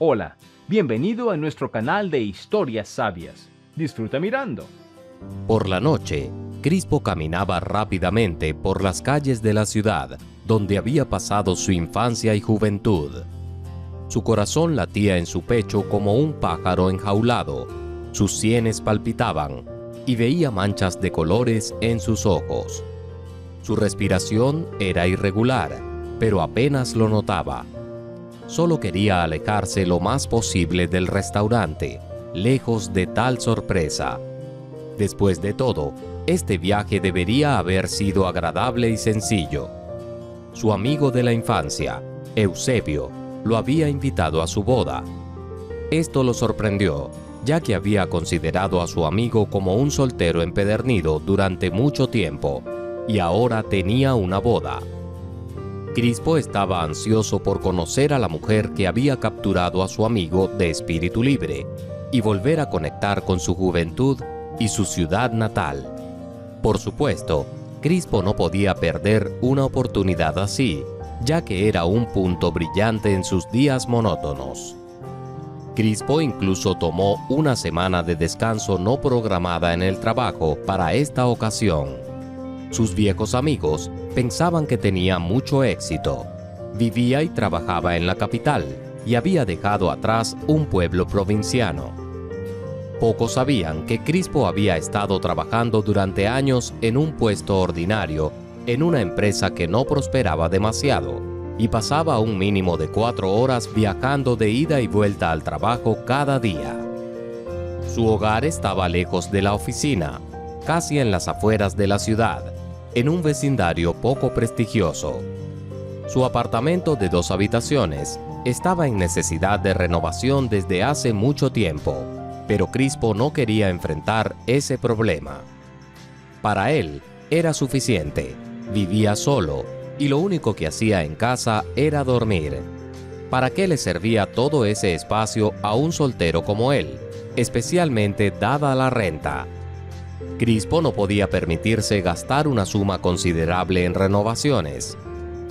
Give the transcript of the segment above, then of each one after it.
Hola, bienvenido a nuestro canal de historias sabias. Disfruta mirando. Por la noche, Crispo caminaba rápidamente por las calles de la ciudad, donde había pasado su infancia y juventud. Su corazón latía en su pecho como un pájaro enjaulado, sus sienes palpitaban y veía manchas de colores en sus ojos. Su respiración era irregular, pero apenas lo notaba. Solo quería alejarse lo más posible del restaurante, lejos de tal sorpresa. Después de todo, este viaje debería haber sido agradable y sencillo. Su amigo de la infancia, Eusebio, lo había invitado a su boda. Esto lo sorprendió, ya que había considerado a su amigo como un soltero empedernido durante mucho tiempo, y ahora tenía una boda. Crispo estaba ansioso por conocer a la mujer que había capturado a su amigo de espíritu libre y volver a conectar con su juventud y su ciudad natal. Por supuesto, Crispo no podía perder una oportunidad así, ya que era un punto brillante en sus días monótonos. Crispo incluso tomó una semana de descanso no programada en el trabajo para esta ocasión. Sus viejos amigos pensaban que tenía mucho éxito. Vivía y trabajaba en la capital y había dejado atrás un pueblo provinciano. Pocos sabían que Crispo había estado trabajando durante años en un puesto ordinario en una empresa que no prosperaba demasiado y pasaba un mínimo de 4 horas viajando de ida y vuelta al trabajo cada día. Su hogar estaba lejos de la oficina, casi en las afueras de la ciudad, en un vecindario poco prestigioso. Su apartamento de 2 habitaciones estaba en necesidad de renovación desde hace mucho tiempo, pero Crispo no quería enfrentar ese problema. Para él era suficiente, vivía solo y lo único que hacía en casa era dormir. ¿Para qué le servía todo ese espacio a un soltero como él, especialmente dada la renta? Crispo no podía permitirse gastar una suma considerable en renovaciones.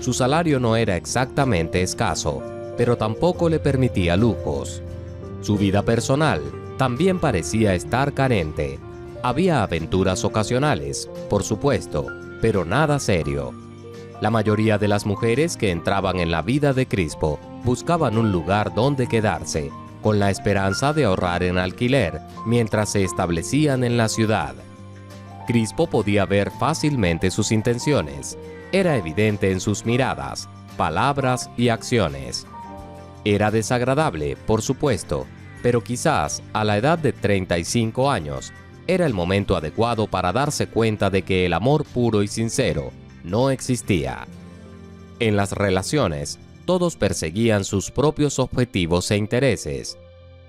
Su salario no era exactamente escaso, pero tampoco le permitía lujos. Su vida personal también parecía estar carente. Había aventuras ocasionales, por supuesto, pero nada serio. La mayoría de las mujeres que entraban en la vida de Crispo buscaban un lugar donde quedarse, con la esperanza de ahorrar en alquiler mientras se establecían en la ciudad. Crispo podía ver fácilmente sus intenciones. Era evidente en sus miradas, palabras y acciones. Era desagradable, por supuesto, pero quizás a la edad de 35 años era el momento adecuado para darse cuenta de que el amor puro y sincero no existía. En las relaciones, todos perseguían sus propios objetivos e intereses.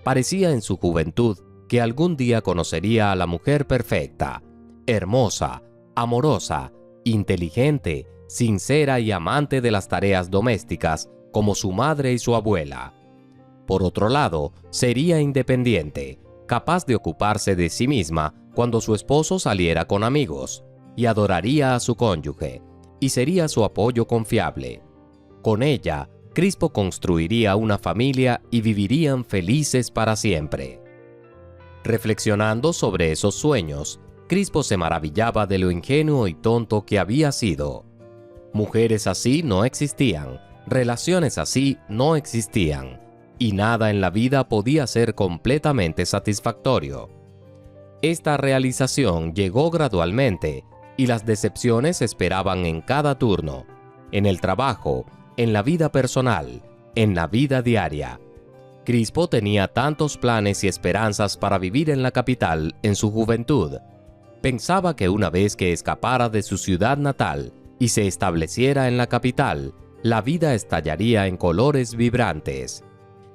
Parecía en su juventud que algún día conocería a la mujer perfecta, hermosa, amorosa, inteligente, sincera y amante de las tareas domésticas como su madre y su abuela. Por otro lado, sería independiente, capaz de ocuparse de sí misma cuando su esposo saliera con amigos, y adoraría a su cónyuge, y sería su apoyo confiable. Con ella, Crispo construiría una familia y vivirían felices para siempre. Reflexionando sobre esos sueños, Crispo se maravillaba de lo ingenuo y tonto que había sido. Mujeres así no existían, relaciones así no existían, y nada en la vida podía ser completamente satisfactorio. Esta realización llegó gradualmente, y las decepciones esperaban en cada turno, en el trabajo, en la vida personal, en la vida diaria. Crispo tenía tantos planes y esperanzas para vivir en la capital en su juventud. Pensaba que una vez que escapara de su ciudad natal y se estableciera en la capital, la vida estallaría en colores vibrantes.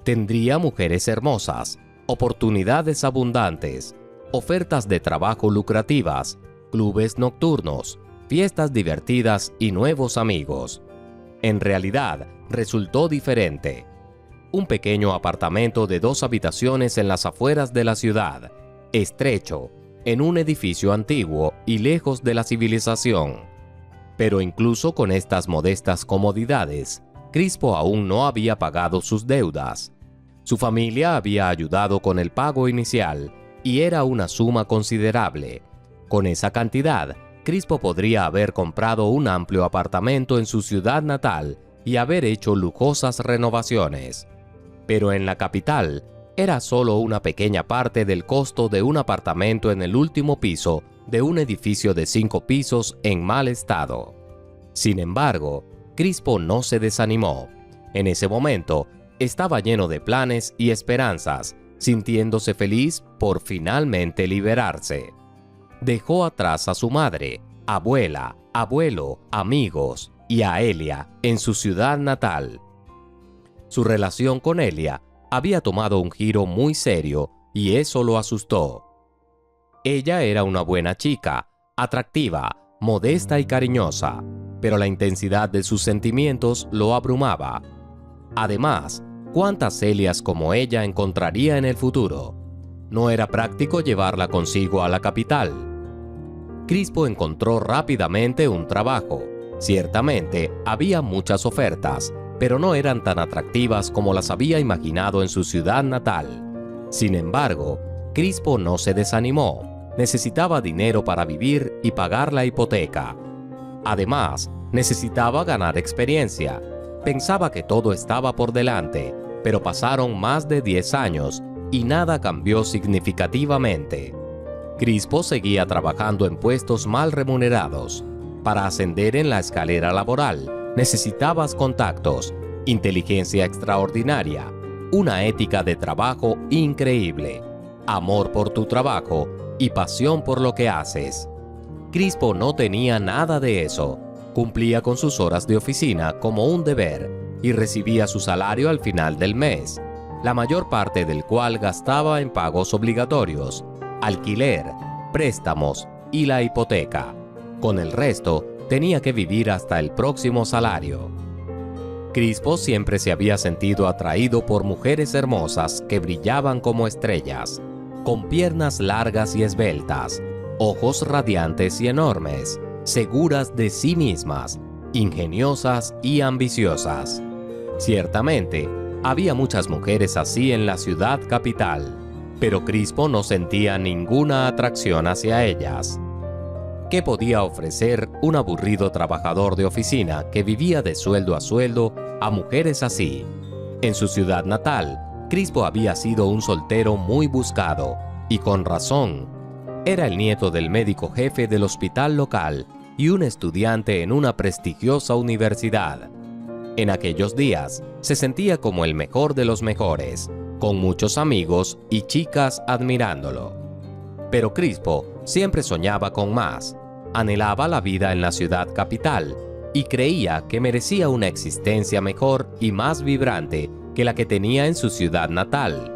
Tendría mujeres hermosas, oportunidades abundantes, ofertas de trabajo lucrativas, clubes nocturnos, fiestas divertidas y nuevos amigos. En realidad, resultó diferente. Un pequeño apartamento de 2 habitaciones en las afueras de la ciudad, estrecho, en un edificio antiguo y lejos de la civilización. Pero incluso con estas modestas comodidades, Crispo aún no había pagado sus deudas. Su familia había ayudado con el pago inicial y era una suma considerable. Con esa cantidad, Crispo podría haber comprado un amplio apartamento en su ciudad natal y haber hecho lujosas renovaciones. Pero en la capital, era solo una pequeña parte del costo de un apartamento en el último piso de un edificio de 5 pisos en mal estado. Sin embargo, Crispo no se desanimó. En ese momento, estaba lleno de planes y esperanzas, sintiéndose feliz por finalmente liberarse. Dejó atrás a su madre, abuela, abuelo, amigos y a Elia en su ciudad natal. Su relación con Elia había tomado un giro muy serio y eso lo asustó. Ella era una buena chica, atractiva, modesta y cariñosa, pero la intensidad de sus sentimientos lo abrumaba. Además, ¿cuántas Elias como ella encontraría en el futuro? No era práctico llevarla consigo a la capital. Crispo encontró rápidamente un trabajo. Ciertamente, había muchas ofertas, pero no eran tan atractivas como las había imaginado en su ciudad natal. Sin embargo, Crispo no se desanimó. Necesitaba dinero para vivir y pagar la hipoteca. Además, necesitaba ganar experiencia. Pensaba que todo estaba por delante, pero pasaron más de 10 años y nada cambió significativamente. Crispo seguía trabajando en puestos mal remunerados. Para ascender en la escalera laboral, necesitabas contactos, inteligencia extraordinaria, una ética de trabajo increíble, amor por tu trabajo y pasión por lo que haces. Crispo no tenía nada de eso. Cumplía con sus horas de oficina como un deber y recibía su salario al final del mes, la mayor parte del cual gastaba en pagos obligatorios, alquiler, préstamos y la hipoteca. Con el resto, tenía que vivir hasta el próximo salario. Crispo siempre se había sentido atraído por mujeres hermosas que brillaban como estrellas, con piernas largas y esbeltas, ojos radiantes y enormes, seguras de sí mismas, ingeniosas y ambiciosas. Ciertamente, había muchas mujeres así en la ciudad capital, pero Crispo no sentía ninguna atracción hacia ellas. ¿Qué podía ofrecer un aburrido trabajador de oficina que vivía de sueldo a sueldo a mujeres así? En su ciudad natal, Crispo había sido un soltero muy buscado, y con razón. Era el nieto del médico jefe del hospital local y un estudiante en una prestigiosa universidad. En aquellos días, se sentía como el mejor de los mejores, con muchos amigos y chicas admirándolo. Pero Crispo siempre soñaba con más, anhelaba la vida en la ciudad capital y creía que merecía una existencia mejor y más vibrante que la que tenía en su ciudad natal.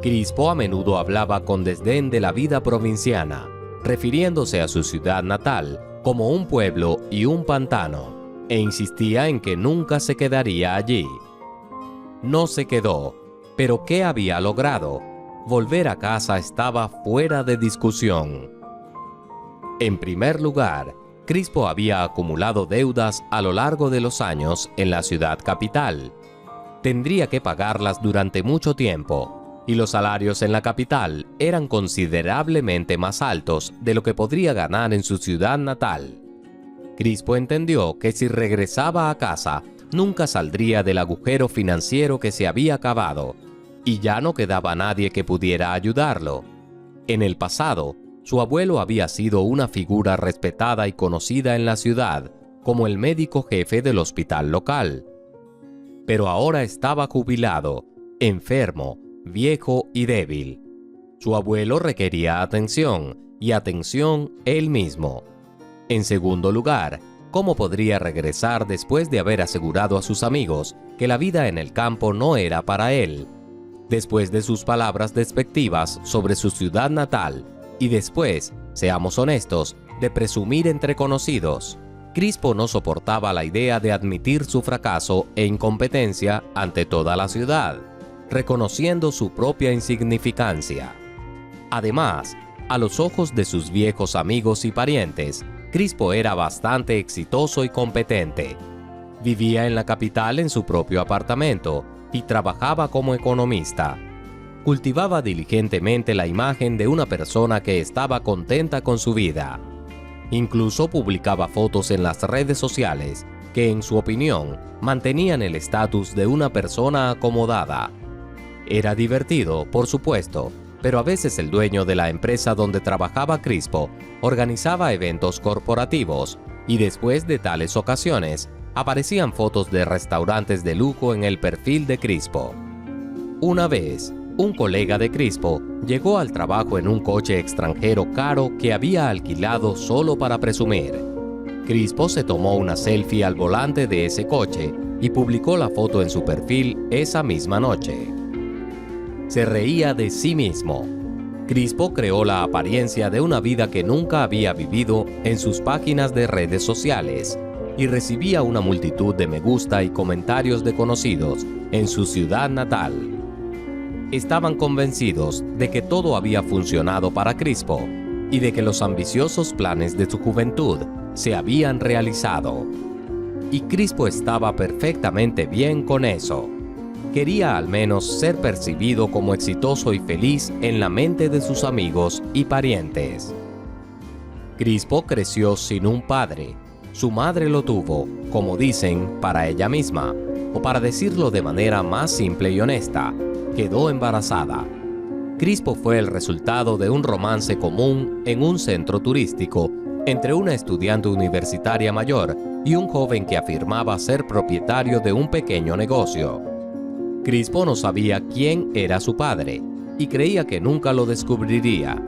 Crispo a menudo hablaba con desdén de la vida provinciana, refiriéndose a su ciudad natal como un pueblo y un pantano, e insistía en que nunca se quedaría allí. No se quedó, pero ¿qué había logrado? Volver a casa estaba fuera de discusión. En primer lugar, Crispo había acumulado deudas a lo largo de los años en la ciudad capital. Tendría que pagarlas durante mucho tiempo, y los salarios en la capital eran considerablemente más altos de lo que podría ganar en su ciudad natal. Crispo entendió que si regresaba a casa, nunca saldría del agujero financiero que se había cavado, y ya no quedaba nadie que pudiera ayudarlo. En el pasado, su abuelo había sido una figura respetada y conocida en la ciudad como el médico jefe del hospital local. Pero ahora estaba jubilado, enfermo, viejo y débil. Su abuelo requería atención, y atención él mismo. En segundo lugar, ¿cómo podría regresar después de haber asegurado a sus amigos que la vida en el campo no era para él? Después de sus palabras despectivas sobre su ciudad natal, y después, seamos honestos, de presumir entre conocidos, Crispo no soportaba la idea de admitir su fracaso e incompetencia ante toda la ciudad, reconociendo su propia insignificancia. Además, a los ojos de sus viejos amigos y parientes, Crispo era bastante exitoso y competente. Vivía en la capital en su propio apartamento, y trabajaba como economista. Cultivaba diligentemente la imagen de una persona que estaba contenta con su vida. Incluso publicaba fotos en las redes sociales que, en su opinión, mantenían el estatus de una persona acomodada. Era divertido, por supuesto, pero a veces el dueño de la empresa donde trabajaba Crispo organizaba eventos corporativos y después de tales ocasiones aparecían fotos de restaurantes de lujo en el perfil de Crispo. Una vez, un colega de Crispo llegó al trabajo en un coche extranjero caro que había alquilado solo para presumir. Crispo se tomó una selfie al volante de ese coche y publicó la foto en su perfil esa misma noche. Se reía de sí mismo. Crispo creó la apariencia de una vida que nunca había vivido en sus páginas de redes sociales y recibía una multitud de me gusta y comentarios de conocidos en su ciudad natal. Estaban convencidos de que todo había funcionado para Crispo y de que los ambiciosos planes de su juventud se habían realizado. Y Crispo estaba perfectamente bien con eso. Quería al menos ser percibido como exitoso y feliz en la mente de sus amigos y parientes. Crispo creció sin un padre. Su madre lo tuvo, como dicen, para ella misma, o para decirlo de manera más simple y honesta, quedó embarazada. Crispo fue el resultado de un romance común en un centro turístico entre una estudiante universitaria mayor y un joven que afirmaba ser propietario de un pequeño negocio. Crispo no sabía quién era su padre y creía que nunca lo descubriría.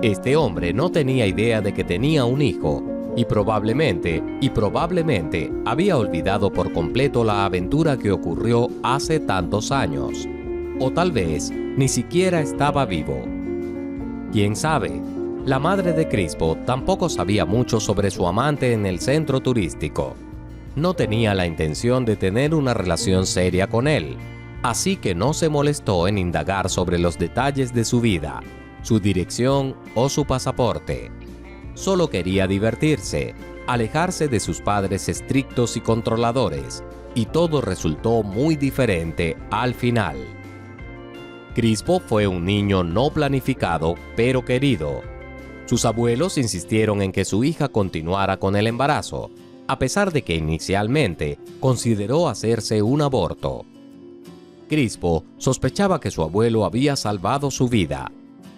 Este hombre no tenía idea de que tenía un hijo y probablemente había olvidado por completo la aventura que ocurrió hace tantos años. O tal vez ni siquiera estaba vivo. ¿Quién sabe? La madre de Crispo tampoco sabía mucho sobre su amante en el centro turístico. No tenía la intención de tener una relación seria con él, así que no se molestó en indagar sobre los detalles de su vida, su dirección o su pasaporte. Solo quería divertirse, alejarse de sus padres estrictos y controladores, y todo resultó muy diferente al final. Crispo fue un niño no planificado, pero querido. Sus abuelos insistieron en que su hija continuara con el embarazo, a pesar de que inicialmente consideró hacerse un aborto. Crispo sospechaba que su abuelo había salvado su vida.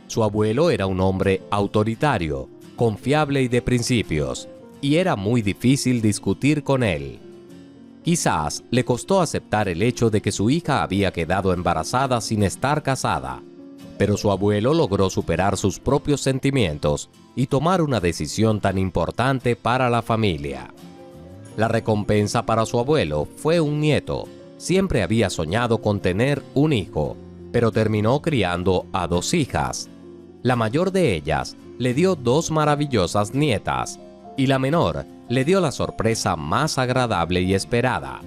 Su abuelo era un hombre autoritario, confiable y de principios, y era muy difícil discutir con él. Quizás le costó aceptar el hecho de que su hija había quedado embarazada sin estar casada, pero su abuelo logró superar sus propios sentimientos y tomar una decisión tan importante para la familia. La recompensa para su abuelo fue un nieto. Siempre había soñado con tener un hijo, pero terminó criando a 2 hijas. La mayor de ellas le dio 2 maravillosas nietas, y la menor le dio la sorpresa más agradable y esperada.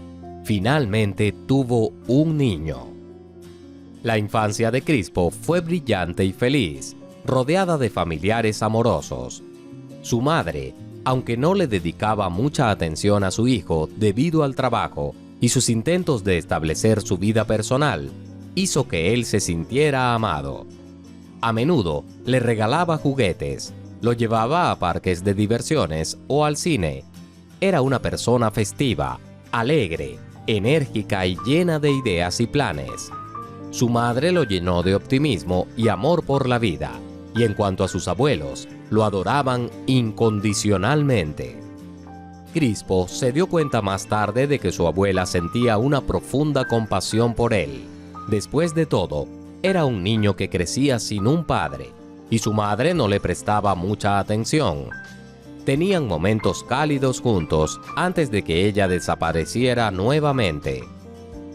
Finalmente tuvo un niño. La infancia de Crispo fue brillante y feliz, rodeada de familiares amorosos. Su madre, aunque no le dedicaba mucha atención a su hijo debido al trabajo y sus intentos de establecer su vida personal, hizo que él se sintiera amado. A menudo le regalaba juguetes, lo llevaba a parques de diversiones o al cine. Era una persona festiva, alegre, enérgica y llena de ideas y planes. Su madre lo llenó de optimismo y amor por la vida, y en cuanto a sus abuelos, lo adoraban incondicionalmente. Crispo se dio cuenta más tarde de que su abuela sentía una profunda compasión por él. Después de todo, era un niño que crecía sin un padre, y su madre no le prestaba mucha atención. Tenían momentos cálidos juntos antes de que ella desapareciera nuevamente.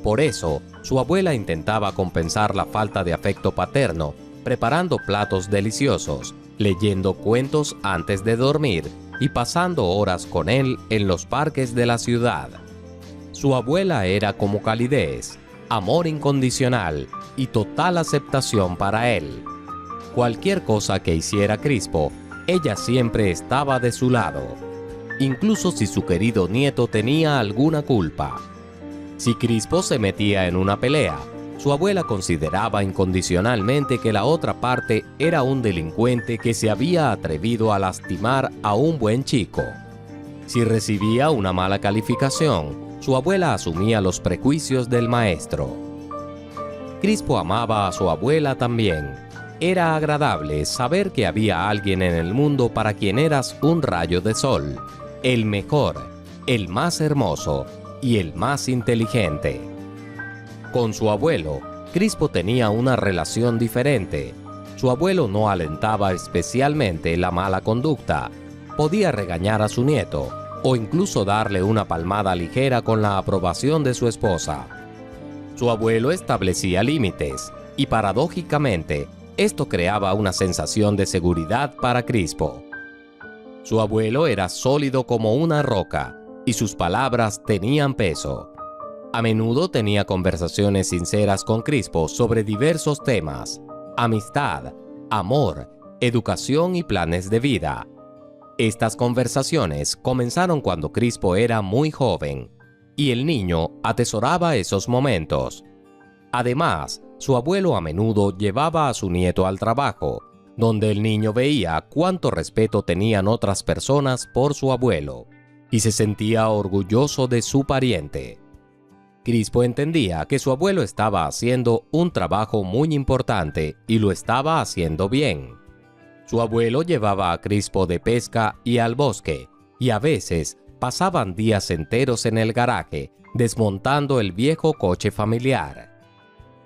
Por eso, su abuela intentaba compensar la falta de afecto paterno, preparando platos deliciosos, leyendo cuentos antes de dormir y pasando horas con él en los parques de la ciudad. Su abuela era como calidez, amor incondicional y total aceptación para él. Cualquier cosa que hiciera Crispo, ella siempre estaba de su lado, incluso si su querido nieto tenía alguna culpa. Si Crispo se metía en una pelea, su abuela consideraba incondicionalmente que la otra parte era un delincuente que se había atrevido a lastimar a un buen chico. Si recibía una mala calificación, su abuela asumía los prejuicios del maestro. Crispo amaba a su abuela también. Era agradable saber que había alguien en el mundo para quien eras un rayo de sol, el mejor, el más hermoso y el más inteligente. Con su abuelo, Crispo tenía una relación diferente. Su abuelo no alentaba especialmente la mala conducta. Podía regañar a su nieto o incluso darle una palmada ligera con la aprobación de su esposa. Su abuelo establecía límites y, paradójicamente, esto creaba una sensación de seguridad para Crispo. Su abuelo era sólido como una roca y sus palabras tenían peso. A menudo tenía conversaciones sinceras con Crispo sobre diversos temas: amistad, amor, educación y planes de vida. Estas conversaciones comenzaron cuando Crispo era muy joven, y el niño atesoraba esos momentos. Además, su abuelo a menudo llevaba a su nieto al trabajo, donde el niño veía cuánto respeto tenían otras personas por su abuelo, y se sentía orgulloso de su pariente. Crispo entendía que su abuelo estaba haciendo un trabajo muy importante y lo estaba haciendo bien. Su abuelo llevaba a Crispo de pesca y al bosque, y a veces pasaban días enteros en el garaje desmontando el viejo coche familiar.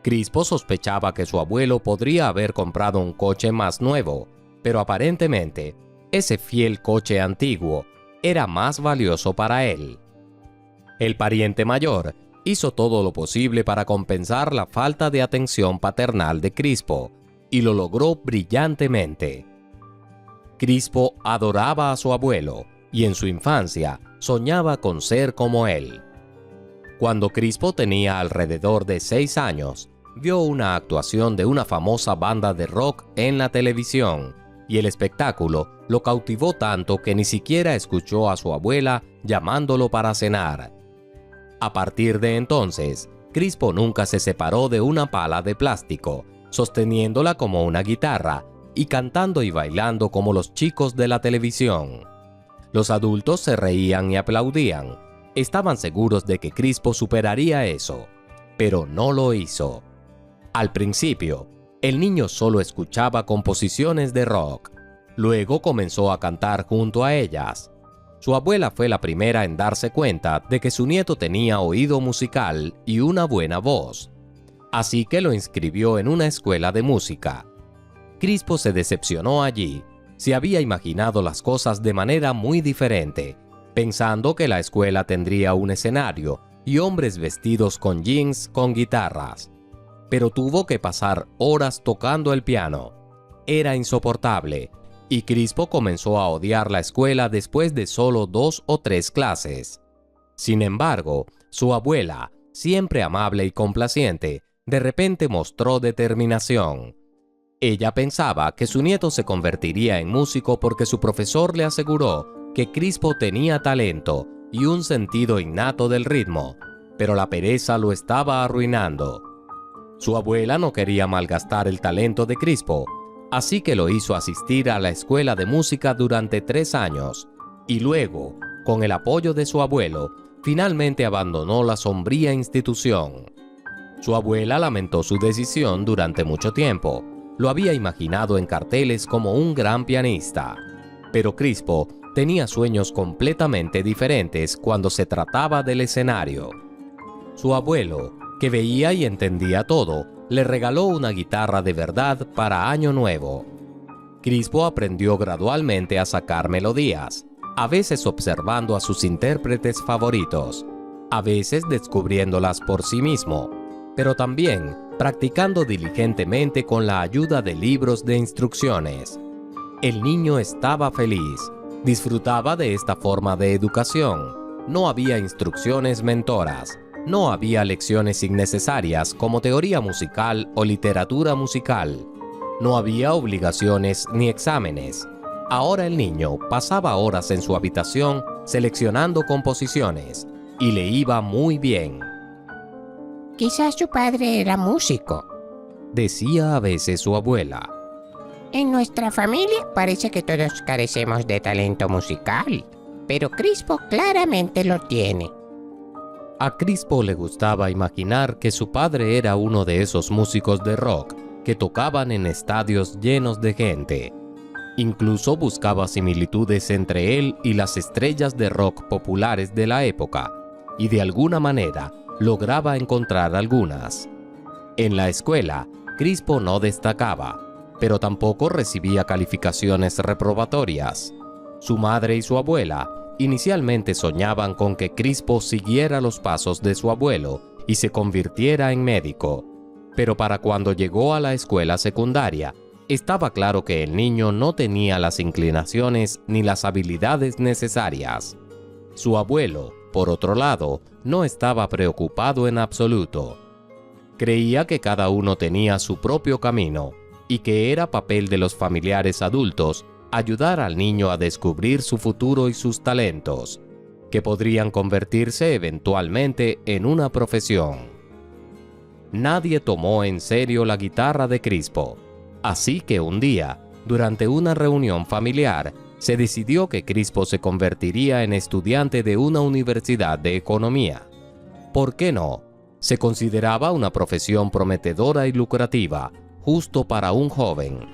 Crispo sospechaba que su abuelo podría haber comprado un coche más nuevo, pero aparentemente ese fiel coche antiguo era más valioso para él. El pariente mayor hizo todo lo posible para compensar la falta de atención paternal de Crispo, y lo logró brillantemente. Crispo adoraba a su abuelo, y en su infancia soñaba con ser como él. Cuando Crispo tenía alrededor de 6 años, vio una actuación de una famosa banda de rock en la televisión, y el espectáculo lo cautivó tanto que ni siquiera escuchó a su abuela llamándolo para cenar. A partir de entonces, Crispo nunca se separó de una pala de plástico, sosteniéndola como una guitarra y cantando y bailando como los chicos de la televisión. Los adultos se reían y aplaudían. Estaban seguros de que Crispo superaría eso, pero no lo hizo. Al principio, el niño solo escuchaba composiciones de rock. Luego comenzó a cantar junto a ellas. Su abuela fue la primera en darse cuenta de que su nieto tenía oído musical y una buena voz. Así que lo inscribió en una escuela de música. Crispo se decepcionó allí. Se había imaginado las cosas de manera muy diferente, pensando que la escuela tendría un escenario y hombres vestidos con jeans con guitarras. Pero tuvo que pasar horas tocando el piano. Era insoportable, y Crispo comenzó a odiar la escuela después de solo 2 o 3 clases. Sin embargo, su abuela, siempre amable y complaciente, de repente mostró determinación. Ella pensaba que su nieto se convertiría en músico porque su profesor le aseguró que Crispo tenía talento y un sentido innato del ritmo, pero la pereza lo estaba arruinando. Su abuela no quería malgastar el talento de Crispo, así que lo hizo asistir a la escuela de música durante 3 años, y luego, con el apoyo de su abuelo, finalmente abandonó la sombría institución. Su abuela lamentó su decisión durante mucho tiempo. Lo había imaginado en carteles como un gran pianista. Pero Crispo tenía sueños completamente diferentes cuando se trataba del escenario. Su abuelo, que veía y entendía todo, le regaló una guitarra de verdad para Año Nuevo. Crispo aprendió gradualmente a sacar melodías, a veces observando a sus intérpretes favoritos, a veces descubriéndolas por sí mismo, pero también practicando diligentemente con la ayuda de libros de instrucciones. El niño estaba feliz, disfrutaba de esta forma de educación. No había instrucciones mentoras, no había lecciones innecesarias como teoría musical o literatura musical. No había obligaciones ni exámenes. Ahora el niño pasaba horas en su habitación seleccionando composiciones, y le iba muy bien. quizás su padre era músico. decía a veces su abuela. En nuestra familia parece que todos carecemos de talento musical, pero Crispo claramente lo tiene. A Crispo le gustaba imaginar que su padre era uno de esos músicos de rock que tocaban en estadios llenos de gente. Incluso buscaba similitudes entre él y las estrellas de rock populares de la época, y de alguna manera lograba encontrar algunas. En la escuela, Crispo no destacaba, pero tampoco recibía calificaciones reprobatorias. Su madre y su abuela inicialmente soñaban con que Crispo siguiera los pasos de su abuelo y se convirtiera en médico, pero para cuando llegó a la escuela secundaria, estaba claro que el niño no tenía las inclinaciones ni las habilidades necesarias. Su abuelo, por otro lado, no estaba preocupado en absoluto. Creía que cada uno tenía su propio camino y que era papel de los familiares adultos ayudar al niño a descubrir su futuro y sus talentos, que podrían convertirse eventualmente en una profesión. Nadie tomó en serio la guitarra de Crispo, así que un día, durante una reunión familiar, se decidió que Crispo se convertiría en estudiante de una universidad de economía. ¿Por qué no? Se consideraba una profesión prometedora y lucrativa, justo para un joven.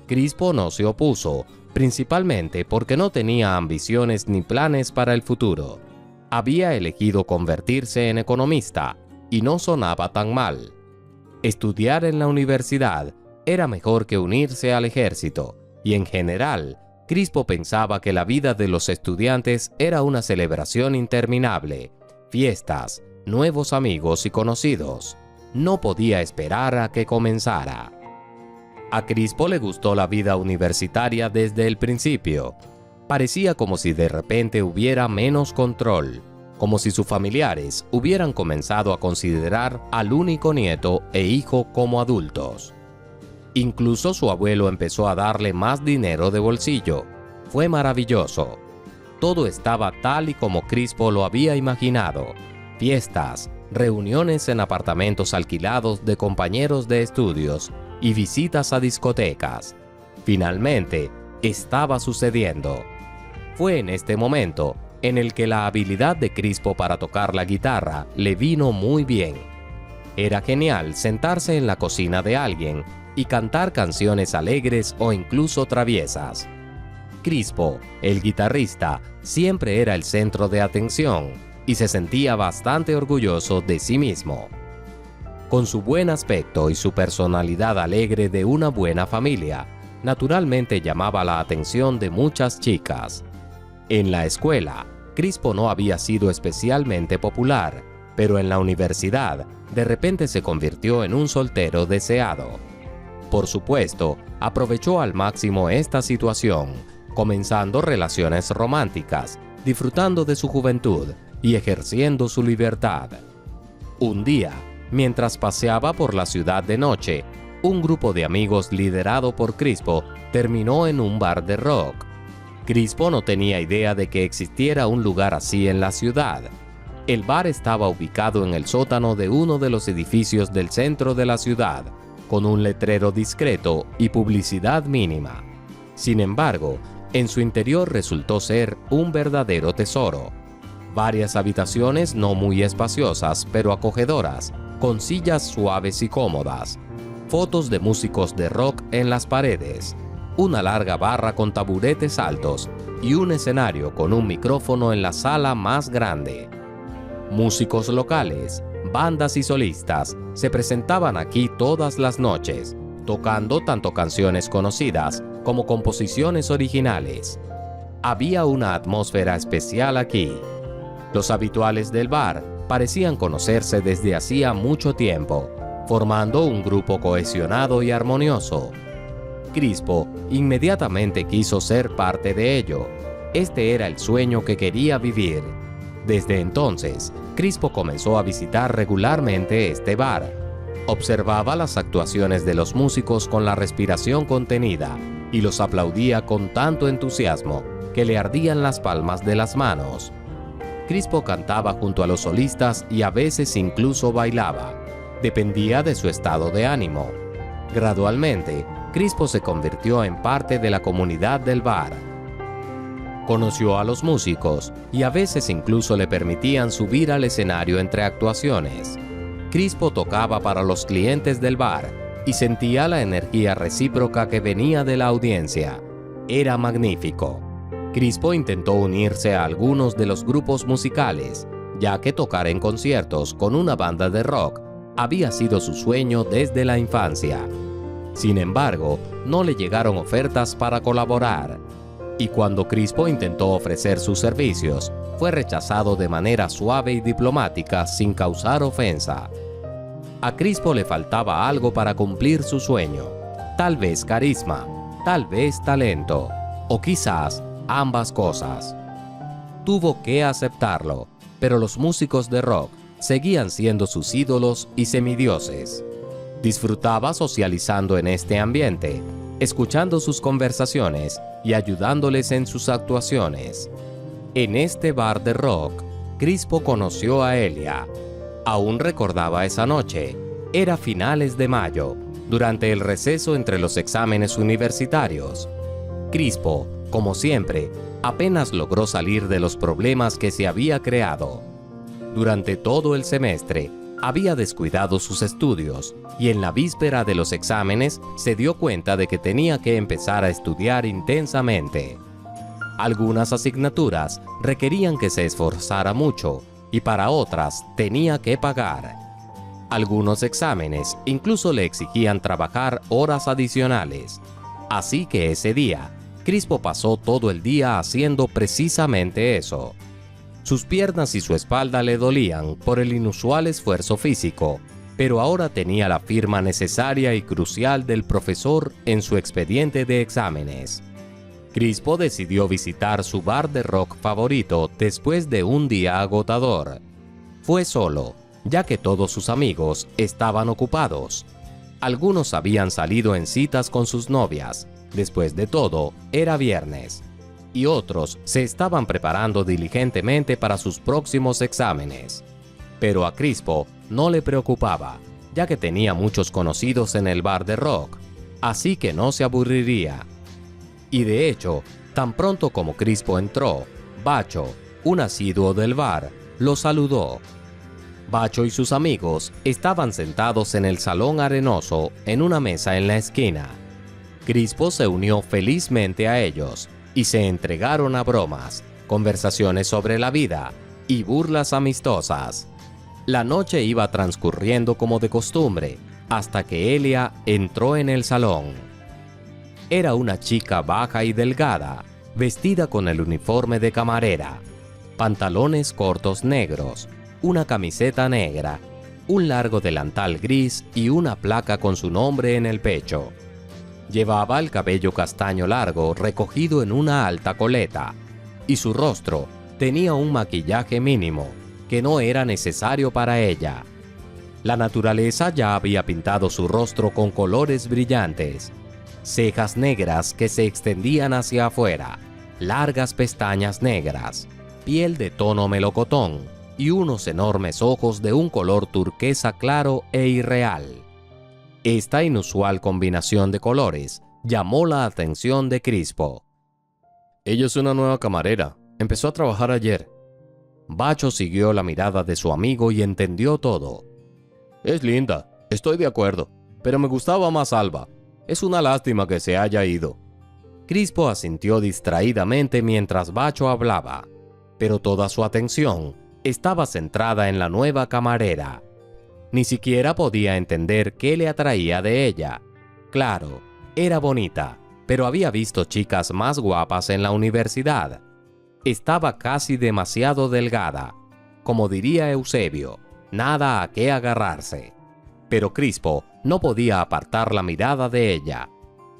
Crispo no se opuso, principalmente porque no tenía ambiciones ni planes para el futuro. Había elegido convertirse en economista, y no sonaba tan mal. Estudiar en la universidad era mejor que unirse al ejército, y en general, Crispo pensaba que la vida de los estudiantes era una celebración interminable, fiestas, nuevos amigos y conocidos. No podía esperar a que comenzara. A Crispo le gustó la vida universitaria desde el principio. Parecía como si de repente hubiera menos control, como si sus familiares hubieran comenzado a considerar al único nieto e hijo como adultos. Incluso su abuelo empezó a darle más dinero de bolsillo. Fue maravilloso. Todo estaba tal y como Crispo lo había imaginado. Fiestas, reuniones en apartamentos alquilados de compañeros de estudios y visitas a discotecas. Finalmente, estaba sucediendo. Fue en este momento en el que la habilidad de Crispo para tocar la guitarra le vino muy bien. Era genial sentarse en la cocina de alguien y cantar canciones alegres o incluso traviesas. Crispo, el guitarrista, siempre era el centro de atención y se sentía bastante orgulloso de sí mismo. Con su buen aspecto y su personalidad alegre de una buena familia, naturalmente llamaba la atención de muchas chicas. En la escuela, Crispo no había sido especialmente popular, pero en la universidad, de repente se convirtió en un soltero deseado. Por supuesto, aprovechó al máximo esta situación, comenzando relaciones románticas, disfrutando de su juventud y ejerciendo su libertad. Un día, mientras paseaba por la ciudad de noche, un grupo de amigos liderado por Crispo terminó en un bar de rock. Crispo no tenía idea de que existiera un lugar así en la ciudad. El bar estaba ubicado en el sótano de uno de los edificios del centro de la ciudad, con un letrero discreto y publicidad mínima. Sin embargo, en su interior resultó ser un verdadero tesoro. Varias habitaciones no muy espaciosas, pero acogedoras, con sillas suaves y cómodas, fotos de músicos de rock en las paredes, una larga barra con taburetes altos y un escenario con un micrófono en la sala más grande. Músicos locales, bandas y solistas se presentaban aquí todas las noches, tocando tanto canciones conocidas como composiciones originales. Había una atmósfera especial aquí. Los habituales del bar parecían conocerse desde hacía mucho tiempo, formando un grupo cohesionado y armonioso. Crispo inmediatamente quiso ser parte de ello. Este era el sueño que quería vivir. Desde entonces, Crispo comenzó a visitar regularmente este bar. Observaba las actuaciones de los músicos con la respiración contenida y los aplaudía con tanto entusiasmo que le ardían las palmas de las manos. Crispo cantaba junto a los solistas y a veces incluso bailaba. dependía de su estado de ánimo. Gradualmente, Crispo se convirtió en parte de la comunidad del bar. Conoció a los músicos y a veces incluso le permitían subir al escenario entre actuaciones. Crispo tocaba para los clientes del bar y sentía la energía recíproca que venía de la audiencia. Era magnífico. Crispo intentó unirse a algunos de los grupos musicales, ya que tocar en conciertos con una banda de rock había sido su sueño desde la infancia. Sin embargo, no le llegaron ofertas para colaborar, y cuando Crispo intentó ofrecer sus servicios, fue rechazado de manera suave y diplomática sin causar ofensa. A Crispo le faltaba algo para cumplir su sueño, tal vez carisma, tal vez talento, o quizás ambas cosas. Tuvo que aceptarlo, pero los músicos de rock seguían siendo sus ídolos y semidioses. Disfrutaba socializando en este ambiente, escuchando sus conversaciones y ayudándoles en sus actuaciones. En este bar de rock, Crispo conoció a Elia. Aún recordaba esa noche. Era finales de mayo, durante el receso entre los exámenes universitarios. Crispo, como siempre, apenas logró salir de los problemas que se había creado. Durante todo el semestre, había descuidado sus estudios y en la víspera de los exámenes se dio cuenta de que tenía que empezar a estudiar intensamente. Algunas asignaturas requerían que se esforzara mucho y para otras tenía que pagar. Algunos exámenes incluso le exigían trabajar horas adicionales. Así que ese día, Crispo pasó todo el día haciendo precisamente eso. Sus piernas y su espalda le dolían por el inusual esfuerzo físico, pero ahora tenía la firma necesaria y crucial del profesor en su expediente de exámenes. Crispo decidió visitar su bar de rock favorito después de un día agotador. Fue solo, ya que todos sus amigos estaban ocupados. Algunos habían salido en citas con sus novias. Después de todo, era viernes. Y otros se estaban preparando diligentemente para sus próximos exámenes. Pero a Crispo no le preocupaba, ya que tenía muchos conocidos en el bar de rock, así que no se aburriría. Y de hecho, tan pronto como Crispo entró, Bacho, un asiduo del bar, lo saludó. Bacho y sus amigos estaban sentados en el salón arenoso en una mesa en la esquina. Crispo se unió felizmente a ellos y se entregaron a bromas, conversaciones sobre la vida y burlas amistosas. La noche iba transcurriendo como de costumbre, hasta que Elia entró en el salón. Era una chica baja y delgada, vestida con el uniforme de camarera, pantalones cortos negros, una camiseta negra, un largo delantal gris y una placa con su nombre en el pecho. Llevaba el cabello castaño largo recogido en una alta coleta, y su rostro tenía un maquillaje mínimo que no era necesario para ella. La naturaleza ya había pintado su rostro con colores brillantes, cejas negras que se extendían hacia afuera, largas pestañas negras, piel de tono melocotón y unos enormes ojos de un color turquesa claro e irreal. Esta inusual combinación de colores llamó la atención de Crispo. Ella es una nueva camarera. Empezó a trabajar ayer. Bacho siguió la mirada de su amigo y entendió todo. Es linda, estoy de acuerdo, pero me gustaba más Alba. Es una lástima que se haya ido. Crispo asintió distraídamente mientras Bacho hablaba, pero toda su atención estaba centrada en la nueva camarera. Ni siquiera podía entender qué le atraía de ella. Claro, era bonita, pero había visto chicas más guapas en la universidad. Estaba casi demasiado delgada. Como diría Eusebio, nada a qué agarrarse. Pero Crispo no podía apartar la mirada de ella.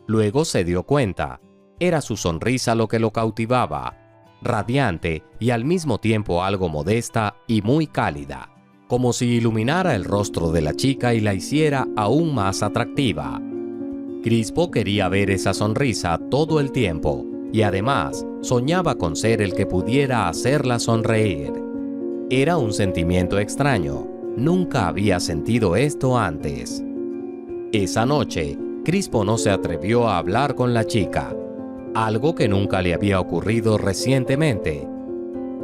Luego se dio cuenta. Era su sonrisa lo que lo cautivaba, radiante y al mismo tiempo algo modesta y muy cálida, como si iluminara el rostro de la chica y la hiciera aún más atractiva. Crispo quería ver esa sonrisa todo el tiempo y además soñaba con ser el que pudiera hacerla sonreír. Era un sentimiento extraño, Nunca había sentido esto antes. Esa noche, Crispo no se atrevió a hablar con la chica, algo que nunca le había ocurrido recientemente.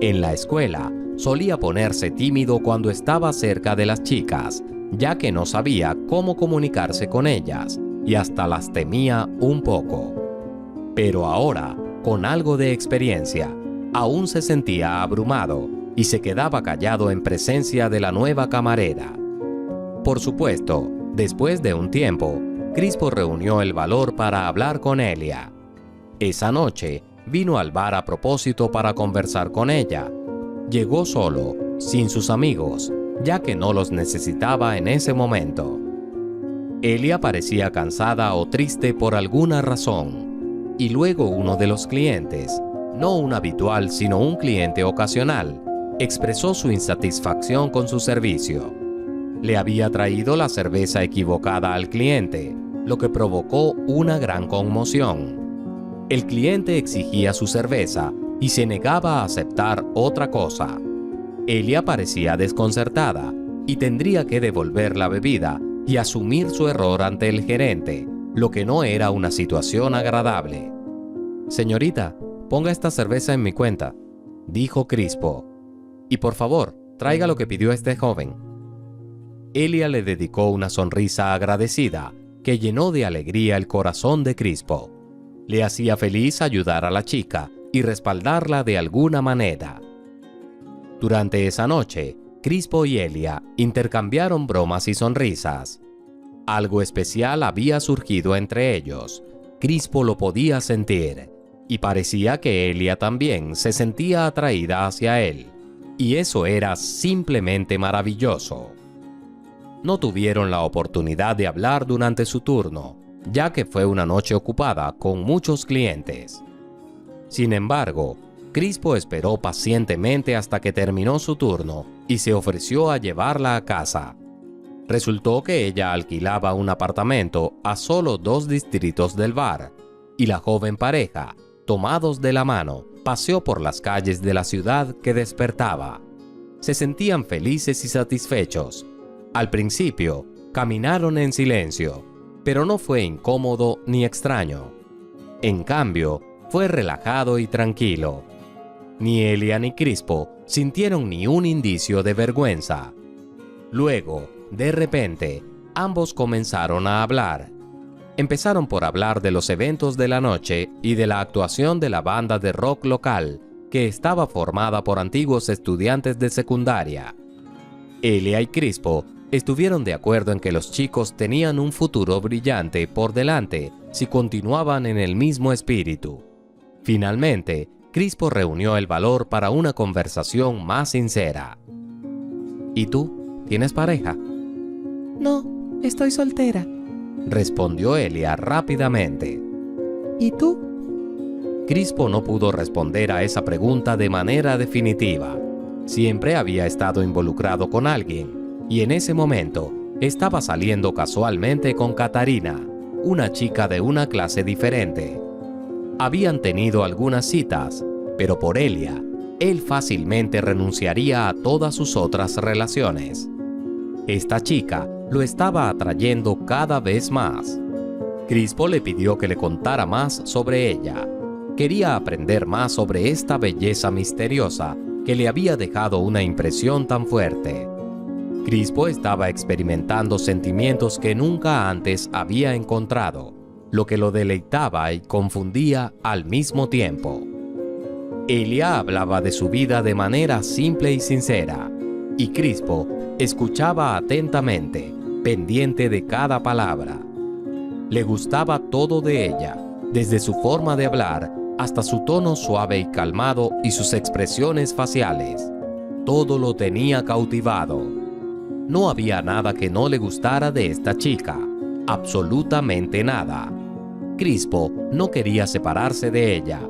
En la escuela, solía ponerse tímido cuando estaba cerca de las chicas, ya que no sabía cómo comunicarse con ellas y hasta las temía un poco. Pero ahora, con algo de experiencia, aún se sentía abrumado y se quedaba callado en presencia de la nueva camarera. Por supuesto, después de un tiempo, Crispo reunió el valor para hablar con Elia. Esa noche, vino al bar a propósito para conversar con ella. Llegó solo, sin sus amigos, ya que no los necesitaba en ese momento. Elia parecía cansada o triste por alguna razón, y luego uno de los clientes, no un habitual sino un cliente ocasional, expresó su insatisfacción con su servicio. Le había traído la cerveza equivocada al cliente, lo que provocó una gran conmoción. El cliente exigía su cerveza y se negaba a aceptar otra cosa. Elia parecía desconcertada y tendría que devolver la bebida y asumir su error ante el gerente, lo que no era una situación agradable. «Señorita, ponga esta cerveza en mi cuenta», dijo Crispo. «Y por favor, traiga lo que pidió este joven». Elia le dedicó una sonrisa agradecida que llenó de alegría el corazón de Crispo. Le hacía feliz ayudar a la chica y respaldarla de alguna manera. Durante esa noche, Crispo y Elia intercambiaron bromas y sonrisas. Algo especial había surgido entre ellos. Crispo lo podía sentir, y parecía que Elia también se sentía atraída hacia él. Y eso era simplemente maravilloso. No tuvieron la oportunidad de hablar durante su turno, ya que fue una noche ocupada con muchos clientes. Sin embargo, Crispo esperó pacientemente hasta que terminó su turno y se ofreció a llevarla a casa. Resultó que ella alquilaba un apartamento a solo 2 distritos del bar, y la joven pareja, tomados de la mano, paseó por las calles de la ciudad que despertaba. Se sentían felices y satisfechos. Al principio, caminaron en silencio, pero no fue incómodo ni extraño. En cambio, fue relajado y tranquilo. Ni Elia ni Crispo sintieron ni un indicio de vergüenza. Luego, de repente, ambos comenzaron a hablar. Empezaron por hablar de los eventos de la noche y de la actuación de la banda de rock local, que estaba formada por antiguos estudiantes de secundaria. Elia y Crispo estuvieron de acuerdo en que los chicos tenían un futuro brillante por delante si continuaban en el mismo espíritu. Finalmente, Crispo reunió el valor para una conversación más sincera. «¿Y tú? ¿Tienes pareja?» «No, estoy soltera», respondió Elia rápidamente. «¿Y tú?» Crispo no pudo responder a esa pregunta de manera definitiva. Siempre había estado involucrado con alguien, y en ese momento estaba saliendo casualmente con Catarina, una chica de una clase diferente. Habían tenido algunas citas, pero por Elia, él fácilmente renunciaría a todas sus otras relaciones. Esta chica lo estaba atrayendo cada vez más. Crispo le pidió que le contara más sobre ella. Quería aprender más sobre esta belleza misteriosa que le había dejado una impresión tan fuerte. Crispo estaba experimentando sentimientos que nunca antes había encontrado, lo que lo deleitaba y confundía al mismo tiempo. Elia hablaba de su vida de manera simple y sincera, y Crispo escuchaba atentamente, pendiente de cada palabra. Le gustaba todo de ella, desde su forma de hablar hasta su tono suave y calmado y sus expresiones faciales. Todo lo tenía cautivado. No había nada que no le gustara de esta chica, absolutamente nada. Crispo no quería separarse de ella.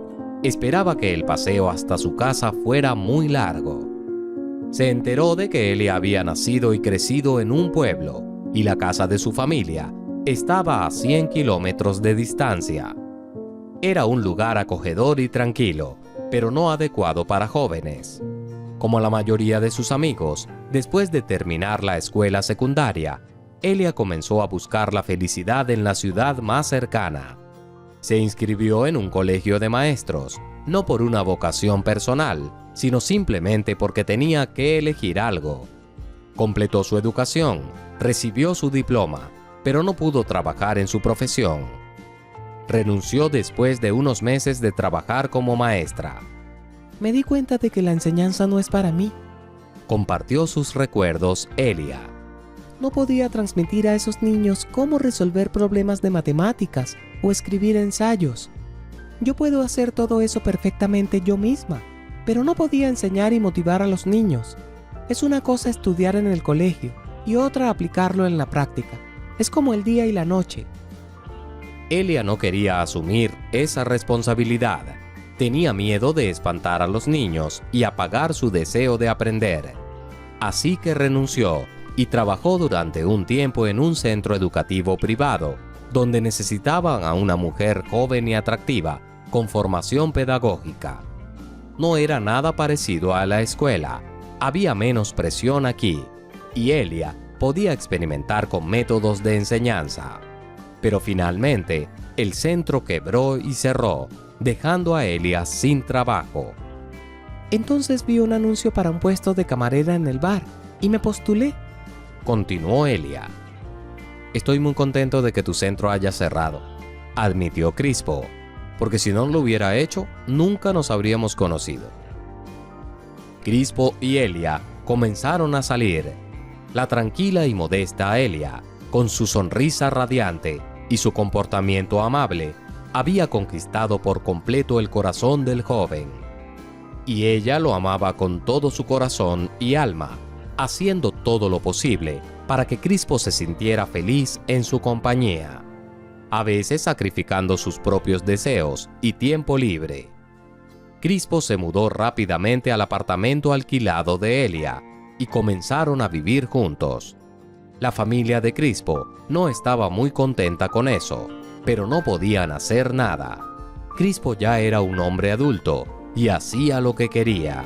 Esperaba que el paseo hasta su casa fuera muy largo. Se enteró de que Elia había nacido y crecido en un pueblo, y la casa de su familia estaba a 100 kilómetros de distancia. Era un lugar acogedor y tranquilo, pero no adecuado para jóvenes. Como la mayoría de sus amigos, después de terminar la escuela secundaria, Elia comenzó a buscar la felicidad en la ciudad más cercana. Se inscribió en un colegio de maestros, no por una vocación personal, sino simplemente porque tenía que elegir algo. Completó su educación, recibió su diploma, pero no pudo trabajar en su profesión. Renunció después de unos meses de trabajar como maestra. Me di cuenta de que la enseñanza no es para mí. Compartió sus recuerdos Elia. No podía transmitir a esos niños cómo resolver problemas de matemáticas o escribir ensayos. Yo puedo hacer todo eso perfectamente yo misma, pero no podía enseñar y motivar a los niños. Es una cosa estudiar en el colegio y otra aplicarlo en la práctica. Es como el día y la noche. Elia no quería asumir esa responsabilidad. Tenía miedo de espantar a los niños y apagar su deseo de aprender. Así que renunció y trabajó durante un tiempo en un centro educativo privado, donde necesitaban a una mujer joven y atractiva, con formación pedagógica. No era nada parecido a la escuela, había menos presión aquí, y Elia podía experimentar con métodos de enseñanza. Pero finalmente, el centro quebró y cerró, dejando a Elia sin trabajo. Entonces vi un anuncio para un puesto de camarera en el bar y me postulé. Continuó Elia. Estoy muy contento de que tu centro haya cerrado, admitió Crispo, porque si no lo hubiera hecho, nunca nos habríamos conocido. Crispo y Elia comenzaron a salir. La tranquila y modesta Elia, con su sonrisa radiante y su comportamiento amable, había conquistado por completo el corazón del joven. Y ella lo amaba con todo su corazón y alma, haciendo todo lo posible para que Crispo se sintiera feliz en su compañía, a veces sacrificando sus propios deseos y tiempo libre. Crispo se mudó rápidamente al apartamento alquilado de Elia y comenzaron a vivir juntos. La familia de Crispo no estaba muy contenta con eso, pero no podían hacer nada. Crispo ya era un hombre adulto y hacía lo que quería.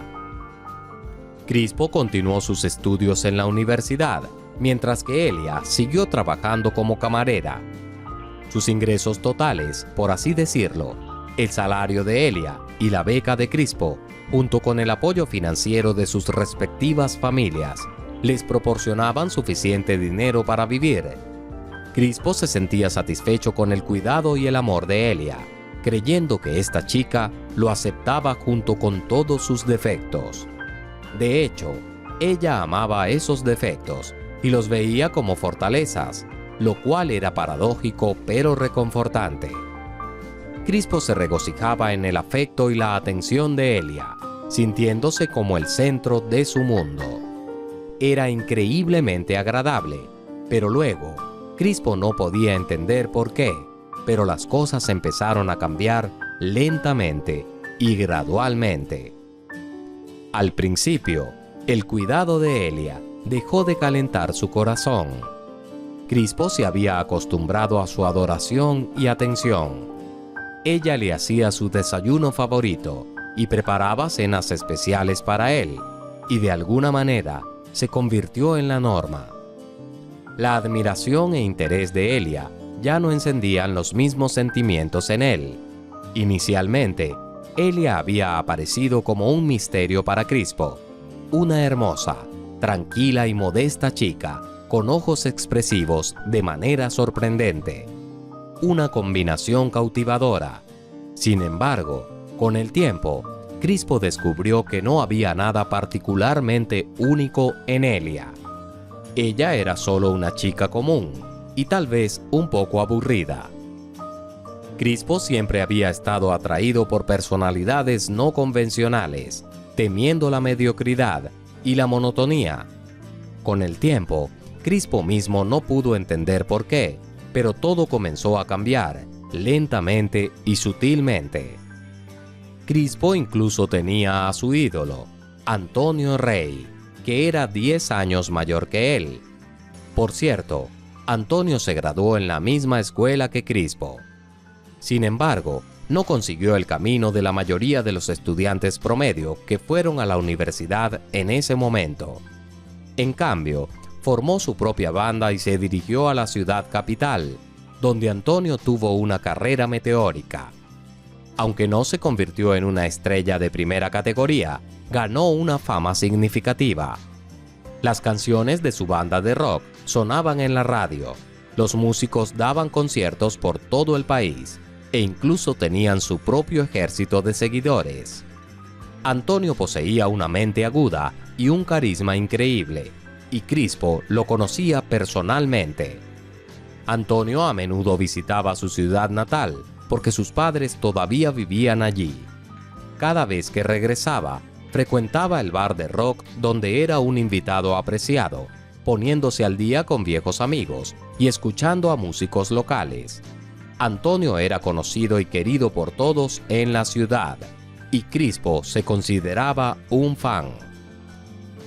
Crispo continuó sus estudios en la universidad, mientras que Elia siguió trabajando como camarera. Sus ingresos totales, por así decirlo, el salario de Elia y la beca de Crispo, junto con el apoyo financiero de sus respectivas familias, les proporcionaban suficiente dinero para vivir. Crispo se sentía satisfecho con el cuidado y el amor de Elia, creyendo que esta chica lo aceptaba junto con todos sus defectos. De hecho, ella amaba esos defectos y los veía como fortalezas, lo cual era paradójico pero reconfortante. Crispo se regocijaba en el afecto y la atención de Elia, sintiéndose como el centro de su mundo. Era increíblemente agradable, pero luego, Crispo no podía entender por qué, pero las cosas empezaron a cambiar lentamente y gradualmente. Al principio, el cuidado de Elia dejó de calentar su corazón. Crispo se había acostumbrado a su adoración y atención. Ella le hacía su desayuno favorito y preparaba cenas especiales para él, y de alguna manera se convirtió en la norma. La admiración e interés de Elia ya no encendían los mismos sentimientos en él. Inicialmente, Elia había aparecido como un misterio para Crispo, una hermosa, tranquila y modesta chica, con ojos expresivos de manera sorprendente. Una combinación cautivadora. Sin embargo, con el tiempo, Crispo descubrió que no había nada particularmente único en Elia. Ella era solo una chica común, y tal vez un poco aburrida. Crispo siempre había estado atraído por personalidades no convencionales, temiendo la mediocridad y la monotonía. Con el tiempo, Crispo mismo no pudo entender por qué, pero todo comenzó a cambiar, lentamente y sutilmente. Crispo incluso tenía a su ídolo, Antonio Rey, que era 10 años mayor que él. Por cierto, Antonio se graduó en la misma escuela que Crispo. Sin embargo, no consiguió el camino de la mayoría de los estudiantes promedio que fueron a la universidad en ese momento. En cambio, formó su propia banda y se dirigió a la ciudad capital, donde Antonio tuvo una carrera meteórica. Aunque no se convirtió en una estrella de primera categoría, ganó una fama significativa. Las canciones de su banda de rock sonaban en la radio, los músicos daban conciertos por todo el país e incluso tenían su propio ejército de seguidores. Antonio poseía una mente aguda y un carisma increíble, y Crispo lo conocía personalmente. Antonio a menudo visitaba su ciudad natal porque sus padres todavía vivían allí. Cada vez que regresaba, frecuentaba el bar de rock donde era un invitado apreciado, poniéndose al día con viejos amigos y escuchando a músicos locales. Antonio era conocido y querido por todos en la ciudad, y Crispo se consideraba un fan.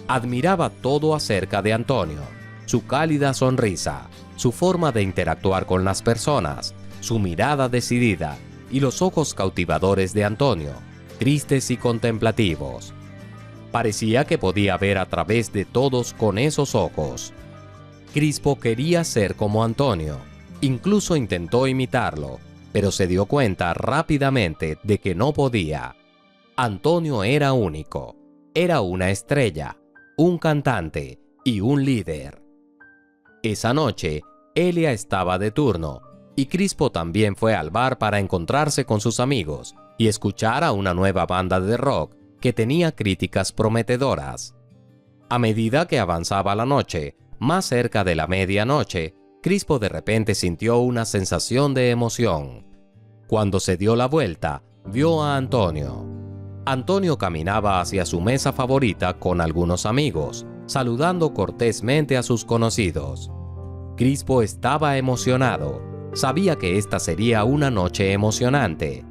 Admiraba todo acerca de Antonio: su cálida sonrisa, su forma de interactuar con las personas, su mirada decidida y los ojos cautivadores de Antonio, tristes y contemplativos. Parecía que podía ver a través de todos con esos ojos. Crispo quería ser como Antonio, incluso intentó imitarlo, pero se dio cuenta rápidamente de que no podía. Antonio era único, era una estrella, un cantante y un líder. Esa noche, Elia estaba de turno, y Crispo también fue al bar para encontrarse con sus amigos y escuchar a una nueva banda de rock que tenía críticas prometedoras. A medida que avanzaba la noche, más cerca de la medianoche, Crispo de repente sintió una sensación de emoción. Cuando se dio la vuelta, vio a Antonio. Antonio caminaba hacia su mesa favorita con algunos amigos, saludando cortésmente a sus conocidos. Crispo estaba emocionado. Sabía que esta sería una noche emocionante.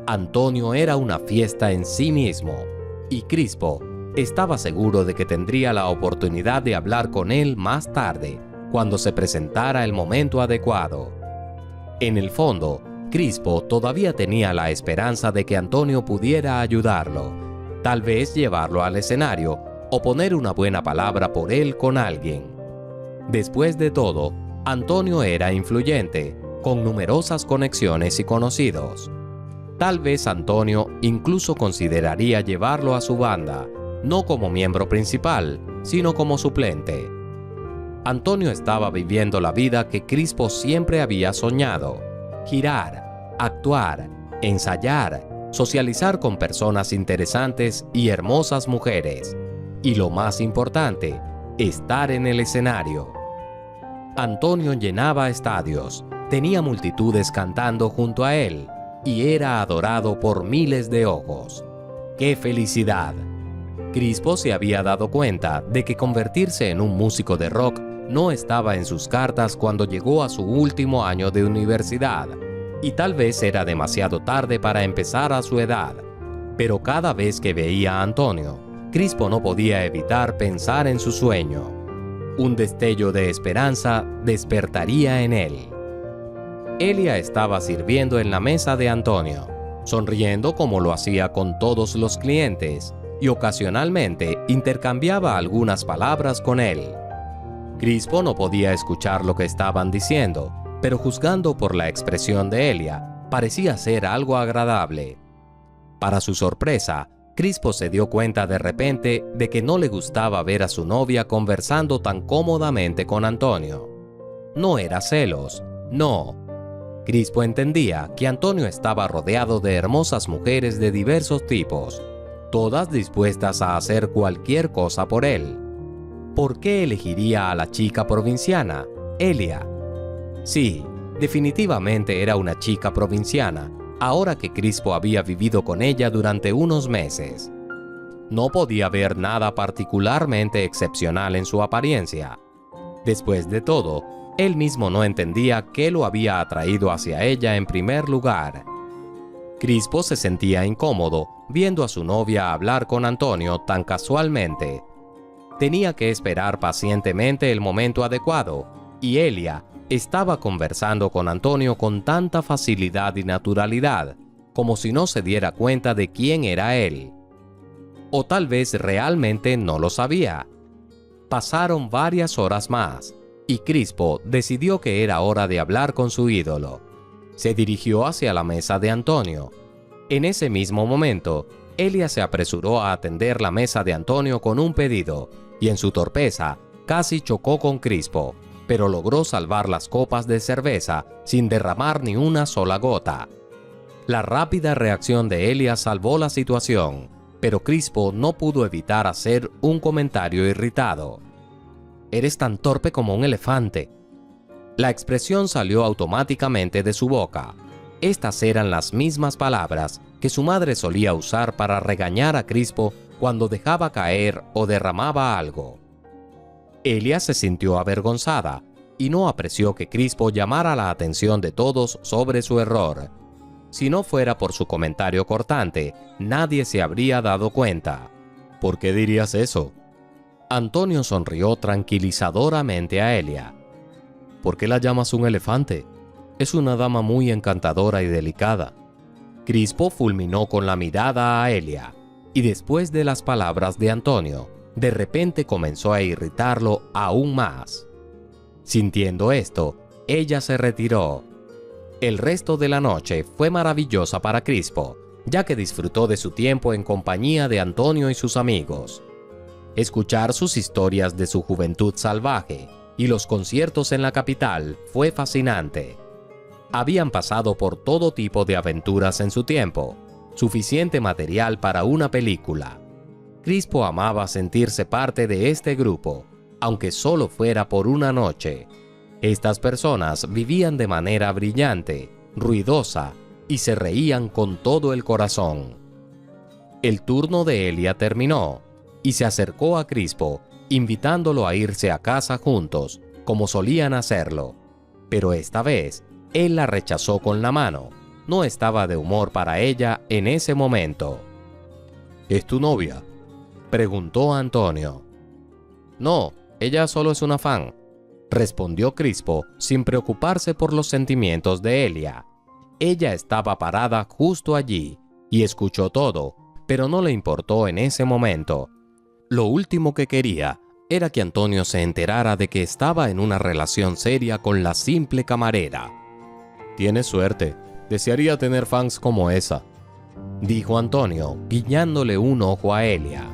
Antonio era una fiesta en sí mismo, y Crispo estaba seguro de que tendría la oportunidad de hablar con él más tarde, cuando se presentara el momento adecuado. En el fondo, Crispo todavía tenía la esperanza de que Antonio pudiera ayudarlo, tal vez llevarlo al escenario o poner una buena palabra por él con alguien. Después de todo, Antonio era influyente, con numerosas conexiones y conocidos. Tal vez Antonio incluso consideraría llevarlo a su banda, no como miembro principal, sino como suplente. Antonio estaba viviendo la vida que Crispo siempre había soñado: girar, actuar, ensayar, socializar con personas interesantes y hermosas mujeres, y lo más importante, estar en el escenario. Antonio llenaba estadios, tenía multitudes cantando junto a él, y era adorado por miles de ojos. ¡Qué felicidad! Crispo se había dado cuenta de que convertirse en un músico de rock no estaba en sus cartas cuando llegó a su último año de universidad, y tal vez era demasiado tarde para empezar a su edad. Pero cada vez que veía a Antonio, Crispo no podía evitar pensar en su sueño. Un destello de esperanza despertaría en él. Elia estaba sirviendo en la mesa de Antonio, sonriendo como lo hacía con todos los clientes, y ocasionalmente intercambiaba algunas palabras con él. Crispo no podía escuchar lo que estaban diciendo, pero juzgando por la expresión de Elia, parecía ser algo agradable. Para su sorpresa, Crispo se dio cuenta de repente de que no le gustaba ver a su novia conversando tan cómodamente con Antonio. No era celos, no. Crispo entendía que Antonio estaba rodeado de hermosas mujeres de diversos tipos, todas dispuestas a hacer cualquier cosa por él. ¿Por qué elegiría a la chica provinciana, Elia? Sí, definitivamente era una chica provinciana, ahora que Crispo había vivido con ella durante unos meses. No podía ver nada particularmente excepcional en su apariencia. Después de todo, él mismo no entendía qué lo había atraído hacia ella en primer lugar. Crispo se sentía incómodo viendo a su novia hablar con Antonio tan casualmente. Tenía que esperar pacientemente el momento adecuado, y Elia estaba conversando con Antonio con tanta facilidad y naturalidad, como si no se diera cuenta de quién era él. O tal vez realmente no lo sabía. Pasaron varias horas más, y Crispo decidió que era hora de hablar con su ídolo. Se dirigió hacia la mesa de Antonio. En ese mismo momento, Elia se apresuró a atender la mesa de Antonio con un pedido, y en su torpeza casi chocó con Crispo, pero logró salvar las copas de cerveza sin derramar ni una sola gota. La rápida reacción de Elia salvó la situación, pero Crispo no pudo evitar hacer un comentario irritado. «Eres tan torpe como un elefante». La expresión salió automáticamente de su boca. Estas eran las mismas palabras que su madre solía usar para regañar a Crispo cuando dejaba caer o derramaba algo. Elia se sintió avergonzada y no apreció que Crispo llamara la atención de todos sobre su error. Si no fuera por su comentario cortante, nadie se habría dado cuenta. «¿Por qué dirías eso?». Antonio sonrió tranquilizadoramente a Elia. «¿Por qué la llamas un elefante? Es una dama muy encantadora y delicada». Crispo fulminó con la mirada a Elia, y después de las palabras de Antonio, de repente comenzó a irritarlo aún más. Sintiendo esto, ella se retiró. El resto de la noche fue maravillosa para Crispo, ya que disfrutó de su tiempo en compañía de Antonio y sus amigos. Escuchar sus historias de su juventud salvaje y los conciertos en la capital fue fascinante. Habían pasado por todo tipo de aventuras en su tiempo, suficiente material para una película. Crispo amaba sentirse parte de este grupo, aunque solo fuera por una noche. Estas personas vivían de manera brillante, ruidosa, y se reían con todo el corazón. El turno de Elia terminó, y se acercó a Crispo, invitándolo a irse a casa juntos, como solían hacerlo. Pero esta vez, él la rechazó con la mano. No estaba de humor para ella en ese momento. «¿Es tu novia?», preguntó Antonio. «No, ella solo es una fan», respondió Crispo sin preocuparse por los sentimientos de Elia. Ella estaba parada justo allí y escuchó todo, pero no le importó en ese momento. Lo último que quería era que Antonio se enterara de que estaba en una relación seria con la simple camarera. «Tienes suerte, desearía tener fans como esa», dijo Antonio, guiñándole un ojo a Elia.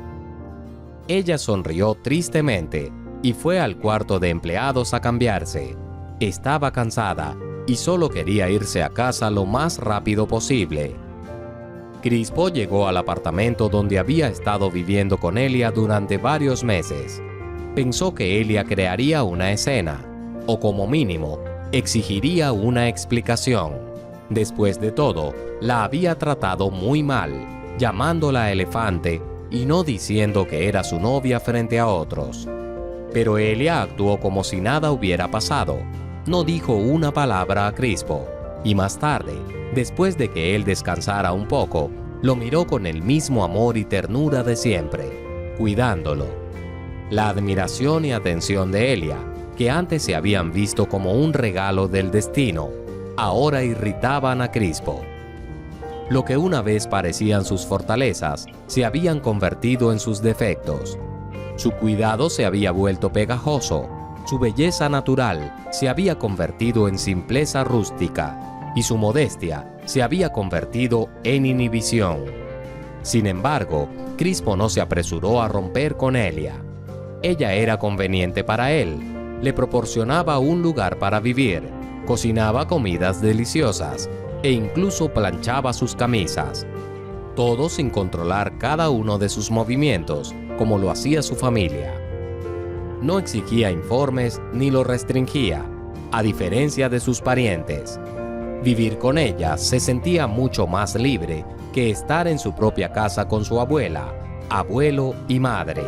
Ella sonrió tristemente y fue al cuarto de empleados a cambiarse. Estaba cansada y solo quería irse a casa lo más rápido posible. Crispo llegó al apartamento donde había estado viviendo con Elia durante varios meses. Pensó que Elia crearía una escena, o como mínimo, exigiría una explicación. Después de todo, la había tratado muy mal, llamándola elefante y no diciendo que era su novia frente a otros. Pero Elia actuó como si nada hubiera pasado. No dijo una palabra a Crispo, y más tarde, después de que él descansara un poco, lo miró con el mismo amor y ternura de siempre, cuidándolo. La admiración y atención de Elia, que antes se habían visto como un regalo del destino, ahora irritaban a Crispo. Lo que una vez parecían sus fortalezas, se habían convertido en sus defectos. Su cuidado se había vuelto pegajoso, su belleza natural se había convertido en simpleza rústica, y su modestia se había convertido en inhibición. Sin embargo, Crispo no se apresuró a romper con Elia. Ella era conveniente para él, le proporcionaba un lugar para vivir, cocinaba comidas deliciosas e incluso planchaba sus camisas. Todo sin controlar cada uno de sus movimientos, como lo hacía su familia. No exigía informes ni lo restringía, a diferencia de sus parientes. Vivir con ella se sentía mucho más libre que estar en su propia casa con su abuela, abuelo y madre.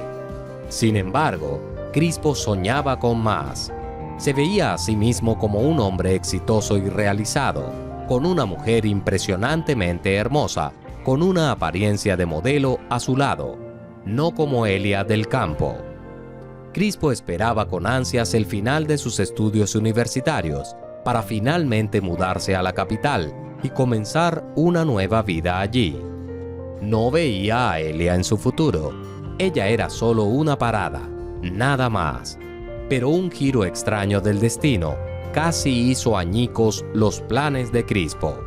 Sin embargo, Crispo soñaba con más. Se veía a sí mismo como un hombre exitoso y realizado, con una mujer impresionantemente hermosa, con una apariencia de modelo a su lado, no como Elia del campo. Crispo esperaba con ansias el final de sus estudios universitarios para finalmente mudarse a la capital y comenzar una nueva vida allí. No veía a Elia en su futuro. Ella era solo una parada, nada más. Pero un giro extraño del destino casi hizo añicos los planes de Crispo.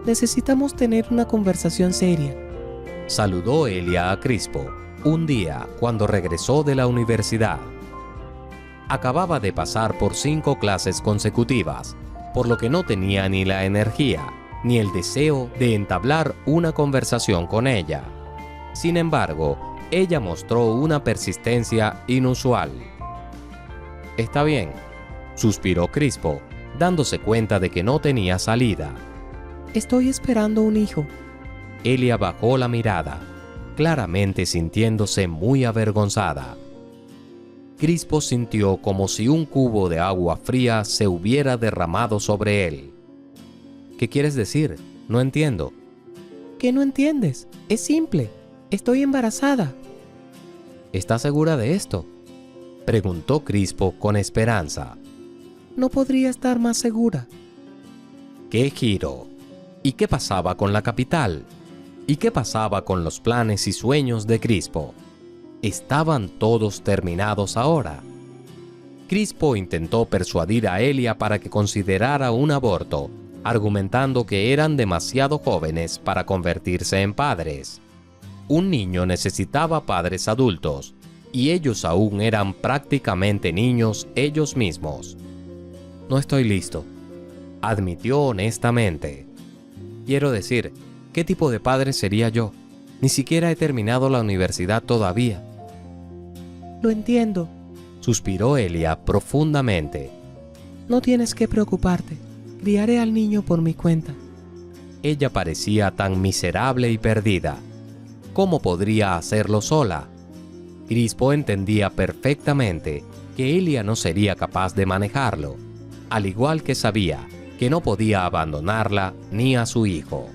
Necesitamos tener una conversación seria. Saludó Elia a Crispo un día cuando regresó de la universidad. Acababa de pasar por 5 clases consecutivas, por lo que no tenía ni la energía ni el deseo de entablar una conversación con ella. Sin embargo, ella mostró una persistencia inusual. «Está bien», suspiró Crispo, dándose cuenta de que no tenía salida. Estoy esperando un hijo. Elia bajó la mirada, claramente sintiéndose muy avergonzada. Crispo sintió como si un cubo de agua fría se hubiera derramado sobre él. ¿Qué quieres decir? No entiendo. ¿Qué no entiendes? Es simple. Estoy embarazada. ¿Estás segura de esto?, preguntó Crispo con esperanza. No podría estar más segura. ¡Qué giro! ¿Y qué pasaba con la capital? ¿Y qué pasaba con los planes y sueños de Crispo? ¿Estaban todos terminados ahora? Crispo intentó persuadir a Elia para que considerara un aborto, argumentando que eran demasiado jóvenes para convertirse en padres. Un niño necesitaba padres adultos, y ellos aún eran prácticamente niños ellos mismos. «No estoy listo», admitió honestamente. «Quiero decir, ¿qué tipo de padre sería yo? Ni siquiera he terminado la universidad todavía». Lo entiendo. Suspiró Elia profundamente. No tienes que preocuparte. Criaré al niño por mi cuenta. Ella parecía tan miserable y perdida. ¿Cómo podría hacerlo sola? Crispo entendía perfectamente que Elia no sería capaz de manejarlo, al igual que sabía que no podía abandonarla ni a su hijo.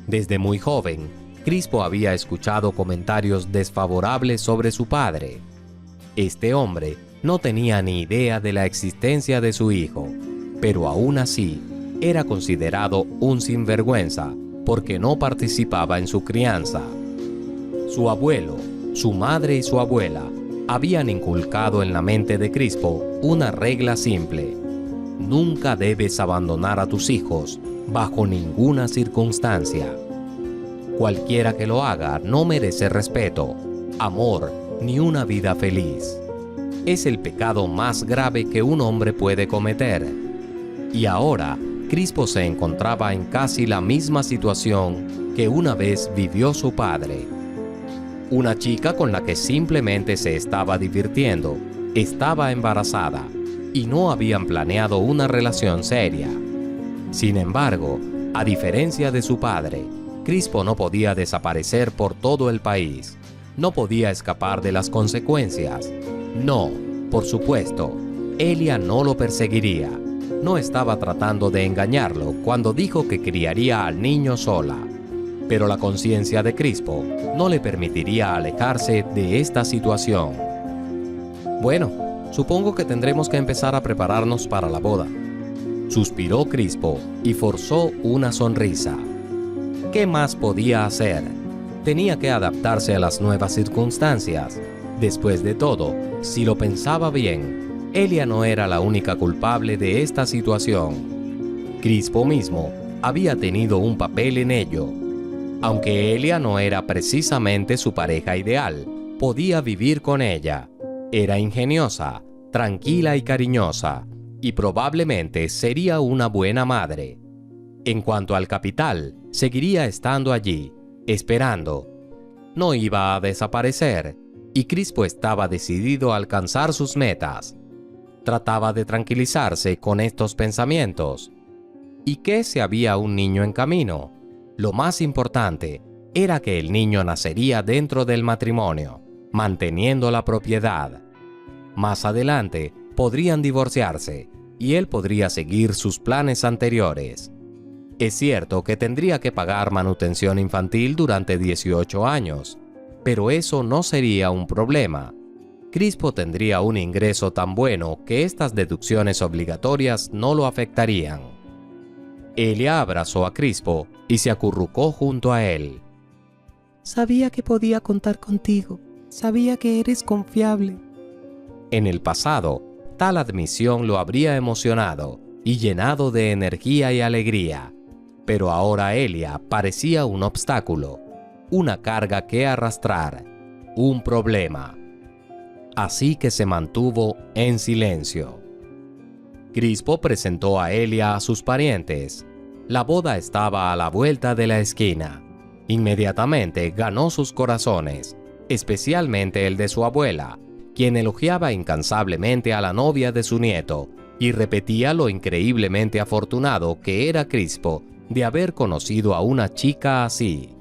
Desde muy joven, Crispo había escuchado comentarios desfavorables sobre su padre. Este hombre no tenía ni idea de la existencia de su hijo, pero aún así era considerado un sinvergüenza porque no participaba en su crianza. Su abuelo, su madre y su abuela habían inculcado en la mente de Crispo una regla simple: nunca debes abandonar a tus hijos bajo ninguna circunstancia. Cualquiera que lo haga no merece respeto, amor ni una vida feliz. Es el pecado más grave que un hombre puede cometer. Y ahora, Crispo se encontraba en casi la misma situación que una vez vivió su padre. Una chica con la que simplemente se estaba divirtiendo estaba embarazada y no habían planeado una relación seria. Sin embargo, a diferencia de su padre, Crispo no podía desaparecer por todo el país. No podía escapar de las consecuencias. No, por supuesto, Elia no lo perseguiría. No estaba tratando de engañarlo cuando dijo que criaría al niño sola. Pero la conciencia de Crispo no le permitiría alejarse de esta situación. Bueno, supongo que tendremos que empezar a prepararnos para la boda. Suspiró Crispo y forzó una sonrisa. ¿Qué más podía hacer? Tenía que adaptarse a las nuevas circunstancias. Después de todo, si lo pensaba bien, Elia no era la única culpable de esta situación. Crispo mismo había tenido un papel en ello. Aunque Elia no era precisamente su pareja ideal, podía vivir con ella. Era ingeniosa, tranquila y cariñosa, y probablemente sería una buena madre. En cuanto al capital, seguiría estando allí, esperando. No iba a desaparecer, y Crispo estaba decidido a alcanzar sus metas. Trataba de tranquilizarse con estos pensamientos. ¿Y qué si había un niño en camino? Lo más importante era que el niño nacería dentro del matrimonio, manteniendo la propiedad. Más adelante podrían divorciarse y él podría seguir sus planes anteriores. Es cierto que tendría que pagar manutención infantil durante 18 años, pero eso no sería un problema. Crispo tendría un ingreso tan bueno que estas deducciones obligatorias no lo afectarían. Elia abrazó a Crispo y se acurrucó junto a él. Sabía que podía contar contigo. Sabía que eres confiable. En el pasado, tal admisión lo habría emocionado y llenado de energía y alegría. Pero ahora Elia parecía un obstáculo, una carga que arrastrar, un problema. Así que se mantuvo en silencio. Crispo presentó a Elia a sus parientes. La boda estaba a la vuelta de la esquina. Inmediatamente ganó sus corazones, especialmente el de su abuela, quien elogiaba incansablemente a la novia de su nieto y repetía lo increíblemente afortunado que era Crispo de haber conocido a una chica así.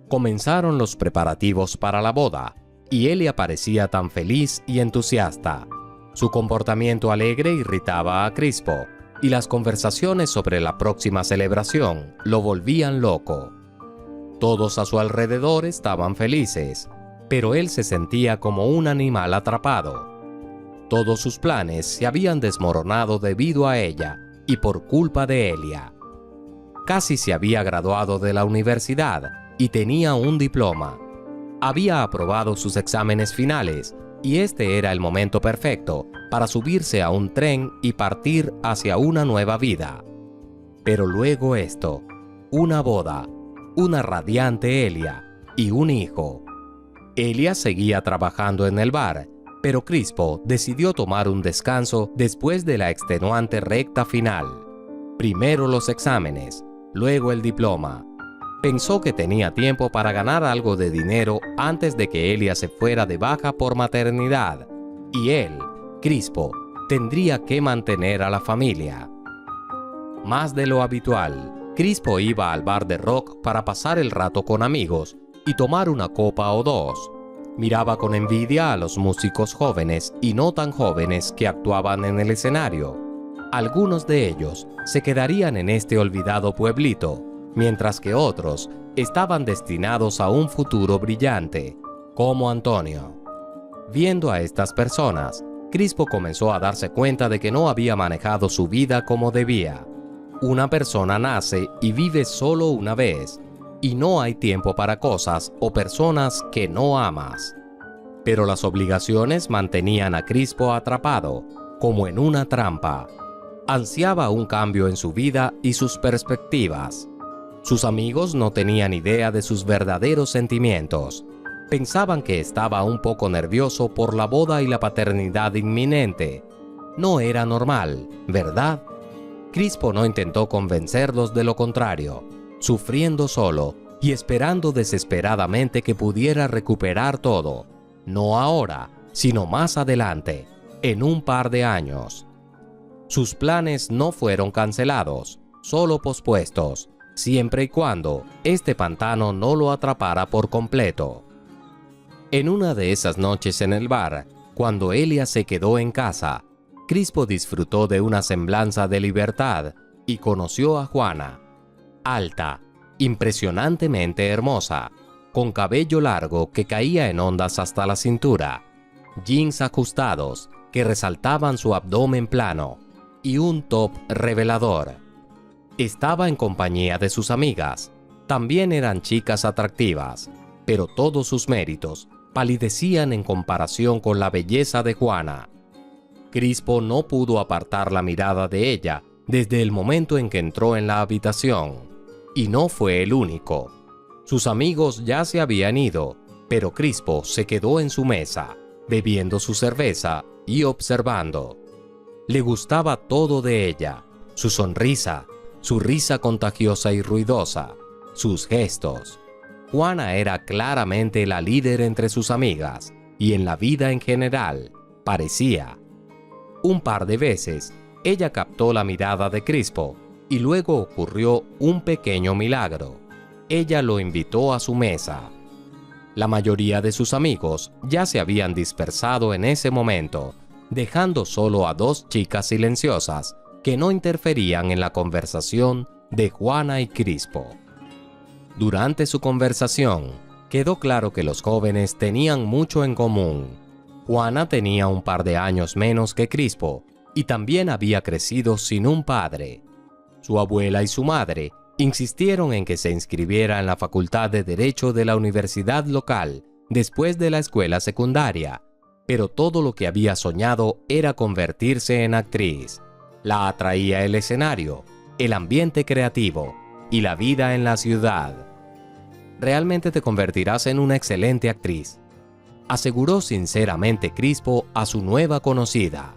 Comenzaron los preparativos para la boda, y Elia parecía tan feliz y entusiasta. Su comportamiento alegre irritaba a Crispo, y las conversaciones sobre la próxima celebración lo volvían loco. Todos a su alrededor estaban felices, pero él se sentía como un animal atrapado. Todos sus planes se habían desmoronado debido a ella y por culpa de Elia. Casi se había graduado de la universidad y tenía un diploma. Había aprobado sus exámenes finales y este era el momento perfecto para subirse a un tren y partir hacia una nueva vida. Pero luego esto, una boda, una radiante Elia y un hijo. Elia seguía trabajando en el bar, pero Crispo decidió tomar un descanso después de la extenuante recta final. Primero los exámenes, luego el diploma. Pensó que tenía tiempo para ganar algo de dinero antes de que Elia se fuera de baja por maternidad, y él, Crispo, tendría que mantener a la familia. Más de lo habitual, Crispo iba al bar de rock para pasar el rato con amigos y tomar una copa o dos. Miraba con envidia a los músicos jóvenes y no tan jóvenes que actuaban en el escenario. Algunos de ellos se quedarían en este olvidado pueblito, mientras que otros estaban destinados a un futuro brillante, como Antonio. Viendo a estas personas, Crispo comenzó a darse cuenta de que no había manejado su vida como debía. Una persona nace y vive solo una vez, y no hay tiempo para cosas o personas que no amas. Pero las obligaciones mantenían a Crispo atrapado, como en una trampa. Ansiaba un cambio en su vida y sus perspectivas. Sus amigos no tenían idea de sus verdaderos sentimientos. Pensaban que estaba un poco nervioso por la boda y la paternidad inminente. No era normal, ¿verdad? Crispo no intentó convencerlos de lo contrario, sufriendo solo y esperando desesperadamente que pudiera recuperar todo. No ahora, sino más adelante, en un par de años. Sus planes no fueron cancelados, solo pospuestos, siempre y cuando este pantano no lo atrapara por completo. En una de esas noches en el bar, cuando Elia se quedó en casa, Crispo disfrutó de una semblanza de libertad y conoció a Juana, alta, impresionantemente hermosa, con cabello largo que caía en ondas hasta la cintura, jeans ajustados que resaltaban su abdomen plano y un top revelador. Estaba en compañía de sus amigas. También eran chicas atractivas, pero todos sus méritos palidecían en comparación con la belleza de Juana. Crispo no pudo apartar la mirada de ella desde el momento en que entró en la habitación, y no fue el único. Sus amigos ya se habían ido, pero Crispo se quedó en su mesa, bebiendo su cerveza y observando. Le gustaba todo de ella, su sonrisa, su risa contagiosa y ruidosa, sus gestos. Juana era claramente la líder entre sus amigas, y en la vida en general, parecía. Un par de veces, ella captó la mirada de Crispo, y luego ocurrió un pequeño milagro. Ella lo invitó a su mesa. La mayoría de sus amigos ya se habían dispersado en ese momento, dejando solo a dos chicas silenciosas que no interferían en la conversación de Juana y Crispo. Durante su conversación, quedó claro que los jóvenes tenían mucho en común. Juana tenía un par de años menos que Crispo y también había crecido sin un padre. Su abuela y su madre insistieron en que se inscribiera en la Facultad de Derecho de la universidad local después de la escuela secundaria, pero todo lo que había soñado era convertirse en actriz. La atraía el escenario, el ambiente creativo y la vida en la ciudad. «Realmente te convertirás en una excelente actriz», aseguró sinceramente Crispo a su nueva conocida.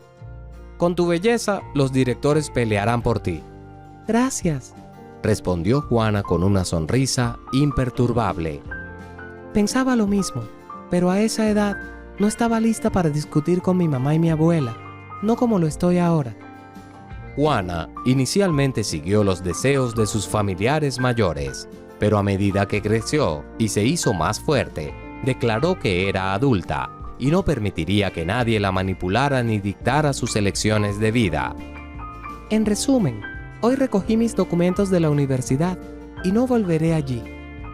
«Con tu belleza, los directores pelearán por ti». Gracias, respondió Juana con una sonrisa imperturbable. pensaba lo mismo, pero a esa edad no estaba lista para discutir con mi mamá y mi abuela, no como lo estoy ahora. Juana inicialmente siguió los deseos de sus familiares mayores, pero a medida que creció y se hizo más fuerte, declaró que era adulta y no permitiría que nadie la manipulara ni dictara sus elecciones de vida. En resumen, hoy recogí mis documentos de la universidad y no volveré allí.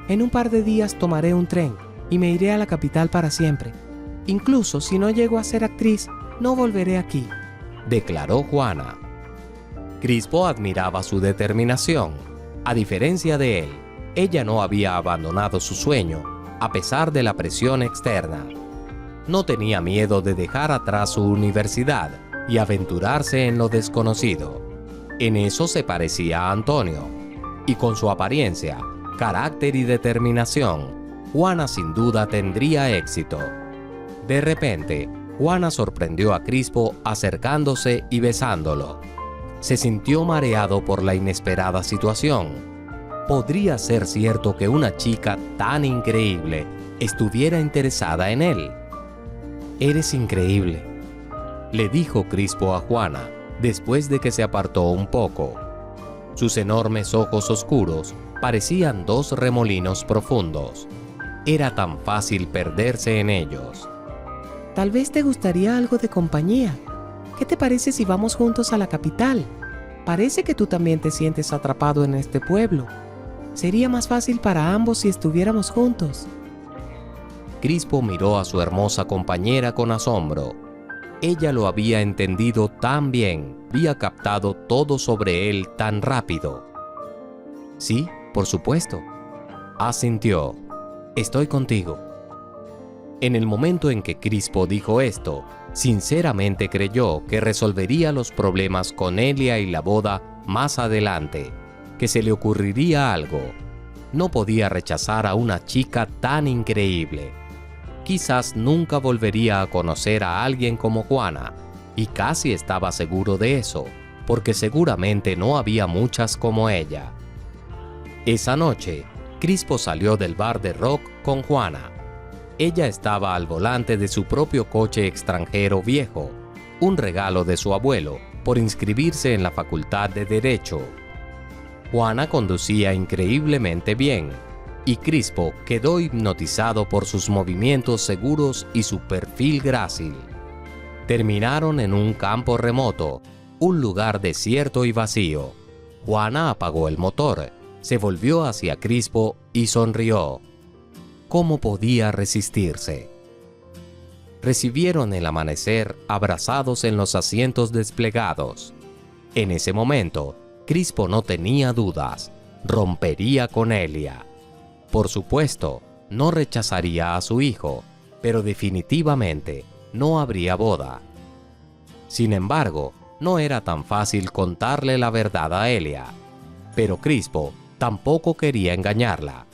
En un par de días tomaré un tren y me iré a la capital para siempre. Incluso si no llego a ser actriz, no volveré aquí, declaró Juana. Crispo admiraba su determinación. A diferencia de él, ella no había abandonado su sueño, a pesar de la presión externa. No tenía miedo de dejar atrás su universidad y aventurarse en lo desconocido. En eso se parecía a Antonio, y con su apariencia, carácter y determinación, Juana sin duda tendría éxito. De repente, Juana sorprendió a Crispo acercándose y besándolo. Se sintió mareado por la inesperada situación. ¿Podría ser cierto que una chica tan increíble estuviera interesada en él? «Eres increíble», le dijo Crispo a Juana, después de que se apartó un poco. Sus enormes ojos oscuros parecían dos remolinos profundos. Era tan fácil perderse en ellos. Tal vez te gustaría algo de compañía. ¿Qué te parece si vamos juntos a la capital? Parece que tú también te sientes atrapado en este pueblo. Sería más fácil para ambos si estuviéramos juntos. Crispo miró a su hermosa compañera con asombro. Ella lo había entendido tan bien, había captado todo sobre él tan rápido. «Sí, por supuesto», asintió. «Estoy contigo». En el momento en que Crispo dijo esto, sinceramente creyó que resolvería los problemas con Elia y la boda más adelante, que se le ocurriría algo. No podía rechazar a una chica tan increíble. Quizás nunca volvería a conocer a alguien como Juana, y casi estaba seguro de eso, porque seguramente no había muchas como ella. Esa noche, Crispo salió del bar de rock con Juana. Ella estaba al volante de su propio coche extranjero viejo, un regalo de su abuelo por inscribirse en la Facultad de Derecho. Juana conducía increíblemente bien, y Crispo quedó hipnotizado por sus movimientos seguros y su perfil grácil. Terminaron en un campo remoto, un lugar desierto y vacío. Juana apagó el motor, se volvió hacia Crispo y sonrió. ¿Cómo podía resistirse? Recibieron el amanecer abrazados en los asientos desplegados. En ese momento, Crispo no tenía dudas, rompería con Elia. Por supuesto, no rechazaría a su hijo, pero definitivamente no habría boda. Sin embargo, no era tan fácil contarle la verdad a Elia. Pero Crispo tampoco quería engañarla.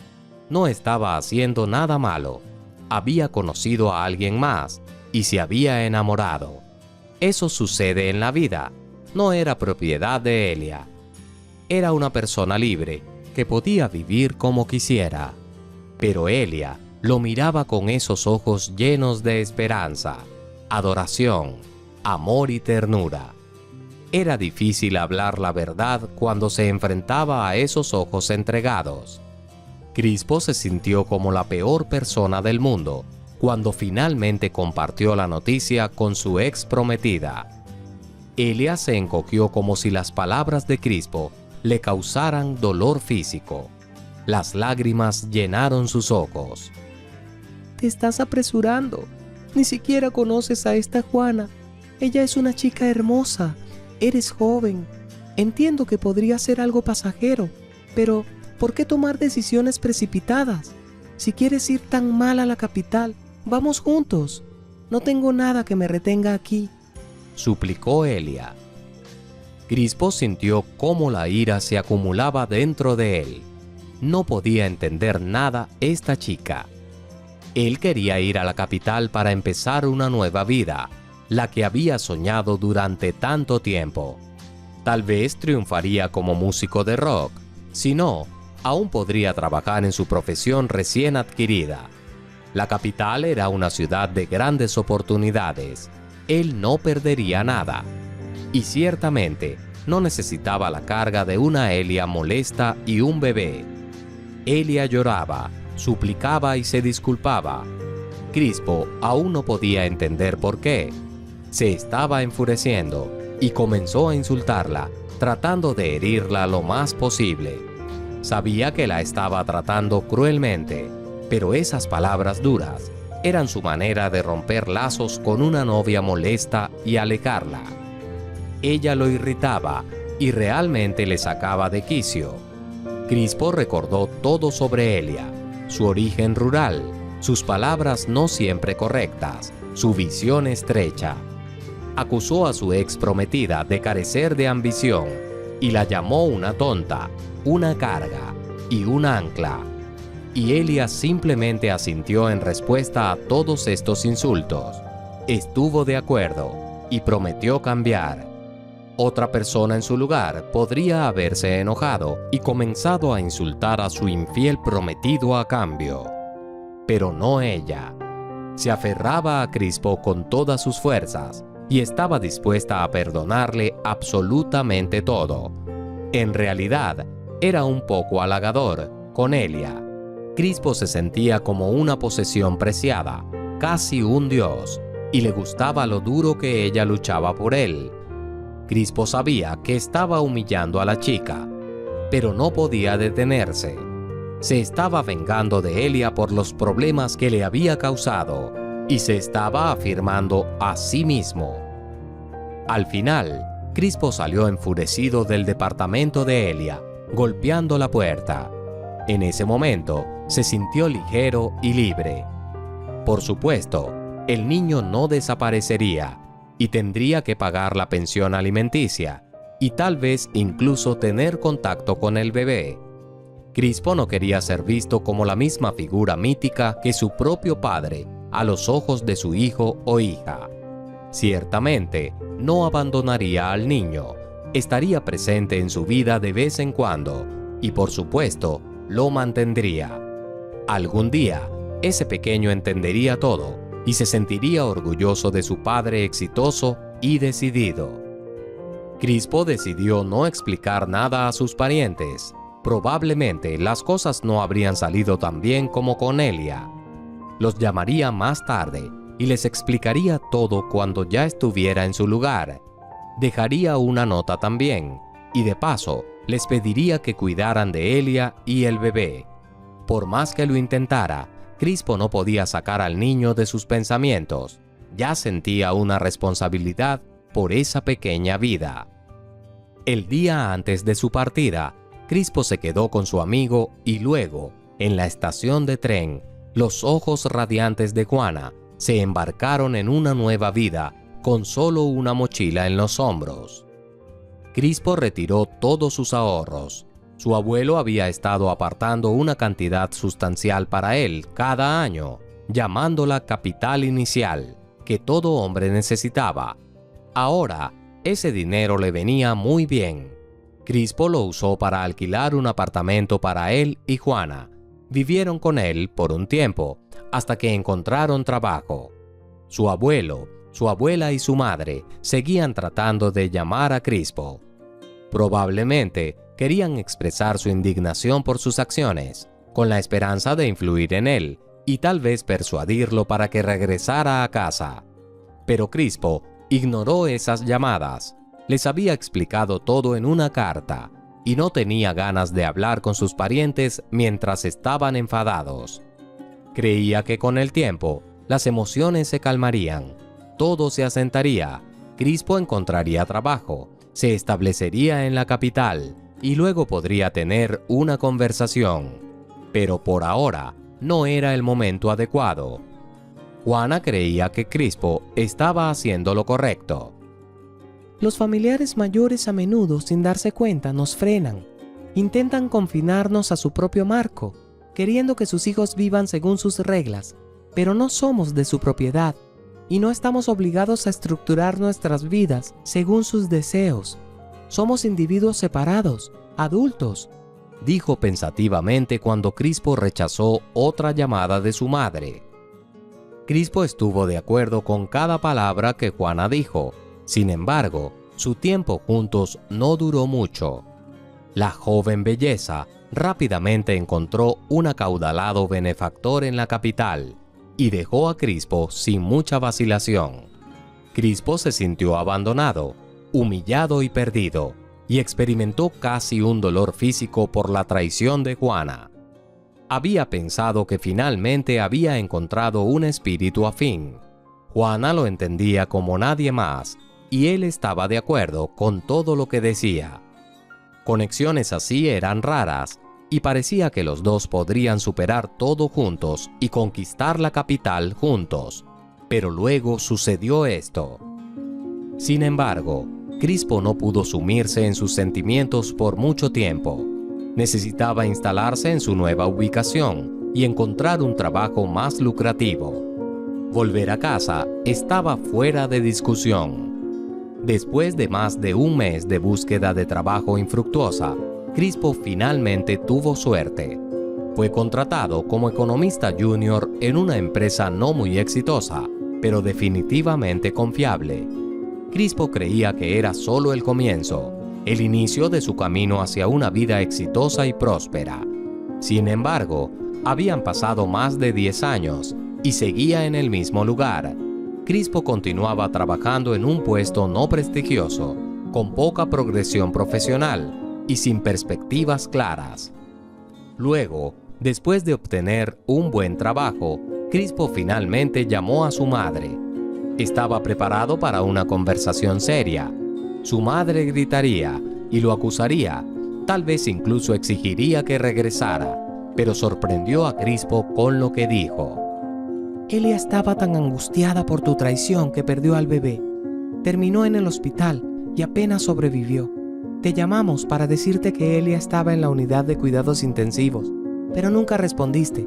No estaba haciendo nada malo. Había conocido a alguien más y se había enamorado. Eso sucede en la vida. No era propiedad de Elia. Era una persona libre que podía vivir como quisiera. Pero Elia lo miraba con esos ojos llenos de esperanza, adoración, amor y ternura. Era difícil hablar la verdad cuando se enfrentaba a esos ojos entregados. Crispo se sintió como la peor persona del mundo cuando finalmente compartió la noticia con su ex prometida. Elia se encogió como si las palabras de Crispo le causaran dolor físico. Las lágrimas llenaron sus ojos. Te estás apresurando. Ni siquiera conoces a esta Juana. Ella es una chica hermosa. Eres joven. Entiendo que podría ser algo pasajero, pero ¿por qué tomar decisiones precipitadas? Si quieres ir tan mal a la capital, vamos juntos. No tengo nada que me retenga aquí, suplicó Elia. Crispo sintió cómo la ira se acumulaba dentro de él. No podía entender nada esta chica. Él quería ir a la capital para empezar una nueva vida, la que había soñado durante tanto tiempo. Tal vez triunfaría como músico de rock. Si no, aún podría trabajar en su profesión recién adquirida. La capital era una ciudad de grandes oportunidades. Él no perdería nada. Y ciertamente, no necesitaba la carga de una Elia molesta y un bebé. Elia lloraba, suplicaba y se disculpaba. Crispo aún no podía entender por qué. Se estaba enfureciendo y comenzó a insultarla, tratando de herirla lo más posible. Sabía que la estaba tratando cruelmente, pero esas palabras duras eran su manera de romper lazos con una novia molesta y alejarla. Ella lo irritaba y realmente le sacaba de quicio. Crispo recordó todo sobre Elia, su origen rural, sus palabras no siempre correctas, su visión estrecha. Acusó a su ex prometida de carecer de ambición y la llamó una tonta, una carga y un ancla. Y Elia simplemente asintió en respuesta a todos estos insultos. Estuvo de acuerdo y prometió cambiar. Otra persona en su lugar podría haberse enojado y comenzado a insultar a su infiel prometido a cambio. Pero no ella. Se aferraba a Crispo con todas sus fuerzas y estaba dispuesta a perdonarle absolutamente todo. En realidad, era un poco halagador con Elia. Crispo se sentía como una posesión preciada, casi un dios, y le gustaba lo duro que ella luchaba por él. Crispo sabía que estaba humillando a la chica, pero no podía detenerse. Se estaba vengando de Elia por los problemas que le había causado y se estaba afirmando a sí mismo. Al final, Crispo salió enfurecido del departamento de Elia, golpeando la puerta. En ese momento, se sintió ligero y libre. Por supuesto, el niño no desaparecería y tendría que pagar la pensión alimenticia y tal vez incluso tener contacto con el bebé. Crispo no quería ser visto como la misma figura mítica que su propio padre a los ojos de su hijo o hija. Ciertamente, no abandonaría al niño, estaría presente en su vida de vez en cuando y por supuesto, lo mantendría. Algún día, ese pequeño entendería todo y se sentiría orgulloso de su padre exitoso y decidido. Crispo decidió no explicar nada a sus parientes. Probablemente las cosas no habrían salido tan bien como con Elia. Los llamaría más tarde y les explicaría todo cuando ya estuviera en su lugar. Dejaría una nota también y de paso les pediría que cuidaran de Elia y el bebé. Por más que lo intentara, Crispo no podía sacar al niño de sus pensamientos. Ya sentía una responsabilidad por esa pequeña vida. El día antes de su partida, Crispo se quedó con su amigo y luego, en la estación de tren, los ojos radiantes de Juana se embarcaron en una nueva vida con solo una mochila en los hombros. Crispo retiró todos sus ahorros. Su abuelo había estado apartando una cantidad sustancial para él cada año, llamándola capital inicial, que todo hombre necesitaba. Ahora, ese dinero le venía muy bien. Crispo lo usó para alquilar un apartamento para él y Juana. Vivieron con él por un tiempo, hasta que encontraron trabajo. Su abuelo, su abuela y su madre seguían tratando de llamar a Crispo. Probablemente querían expresar su indignación por sus acciones, con la esperanza de influir en él y tal vez persuadirlo para que regresara a casa. Pero Crispo ignoró esas llamadas. Les había explicado todo en una carta y no tenía ganas de hablar con sus parientes mientras estaban enfadados. Creía que con el tiempo las emociones se calmarían, todo se asentaría, Crispo encontraría trabajo, se establecería en la capital y luego podría tener una conversación. Pero por ahora no era el momento adecuado. Juana creía que Crispo estaba haciendo lo correcto. Los familiares mayores a menudo, sin darse cuenta, nos frenan. Intentan confinarnos a su propio marco, queriendo que sus hijos vivan según sus reglas, pero no somos de su propiedad y no estamos obligados a estructurar nuestras vidas según sus deseos. Somos individuos separados, adultos, dijo pensativamente cuando Crispo rechazó otra llamada de su madre. Crispo estuvo de acuerdo con cada palabra que Juana dijo. Sin embargo, su tiempo juntos no duró mucho. La joven belleza rápidamente encontró un acaudalado benefactor en la capital y dejó a Crispo sin mucha vacilación. Crispo se sintió abandonado, humillado y perdido, y experimentó casi un dolor físico por la traición de Juana. Había pensado que finalmente había encontrado un espíritu afín. Juana lo entendía como nadie más, y él estaba de acuerdo con todo lo que decía. Conexiones así eran raras, y parecía que los dos podrían superar todo juntos y conquistar la capital juntos. Pero luego sucedió esto. Sin embargo, Crispo no pudo sumirse en sus sentimientos por mucho tiempo. Necesitaba instalarse en su nueva ubicación y encontrar un trabajo más lucrativo. Volver a casa estaba fuera de discusión. Después de más de un mes de búsqueda de trabajo infructuosa, Crispo finalmente tuvo suerte. Fue contratado como economista junior en una empresa no muy exitosa, pero definitivamente confiable. Crispo creía que era solo el comienzo, el inicio de su camino hacia una vida exitosa y próspera. Sin embargo, habían pasado más de 10 años y seguía en el mismo lugar. Crispo continuaba trabajando en un puesto no prestigioso, con poca progresión profesional y sin perspectivas claras. Luego, después de obtener un buen trabajo, Crispo finalmente llamó a su madre. Estaba preparado para una conversación seria. Su madre gritaría y lo acusaría, tal vez incluso exigiría que regresara, pero sorprendió a Crispo con lo que dijo. Elia estaba tan angustiada por tu traición que perdió al bebé. Terminó en el hospital y apenas sobrevivió. Te llamamos para decirte que Elia estaba en la unidad de cuidados intensivos, pero nunca respondiste.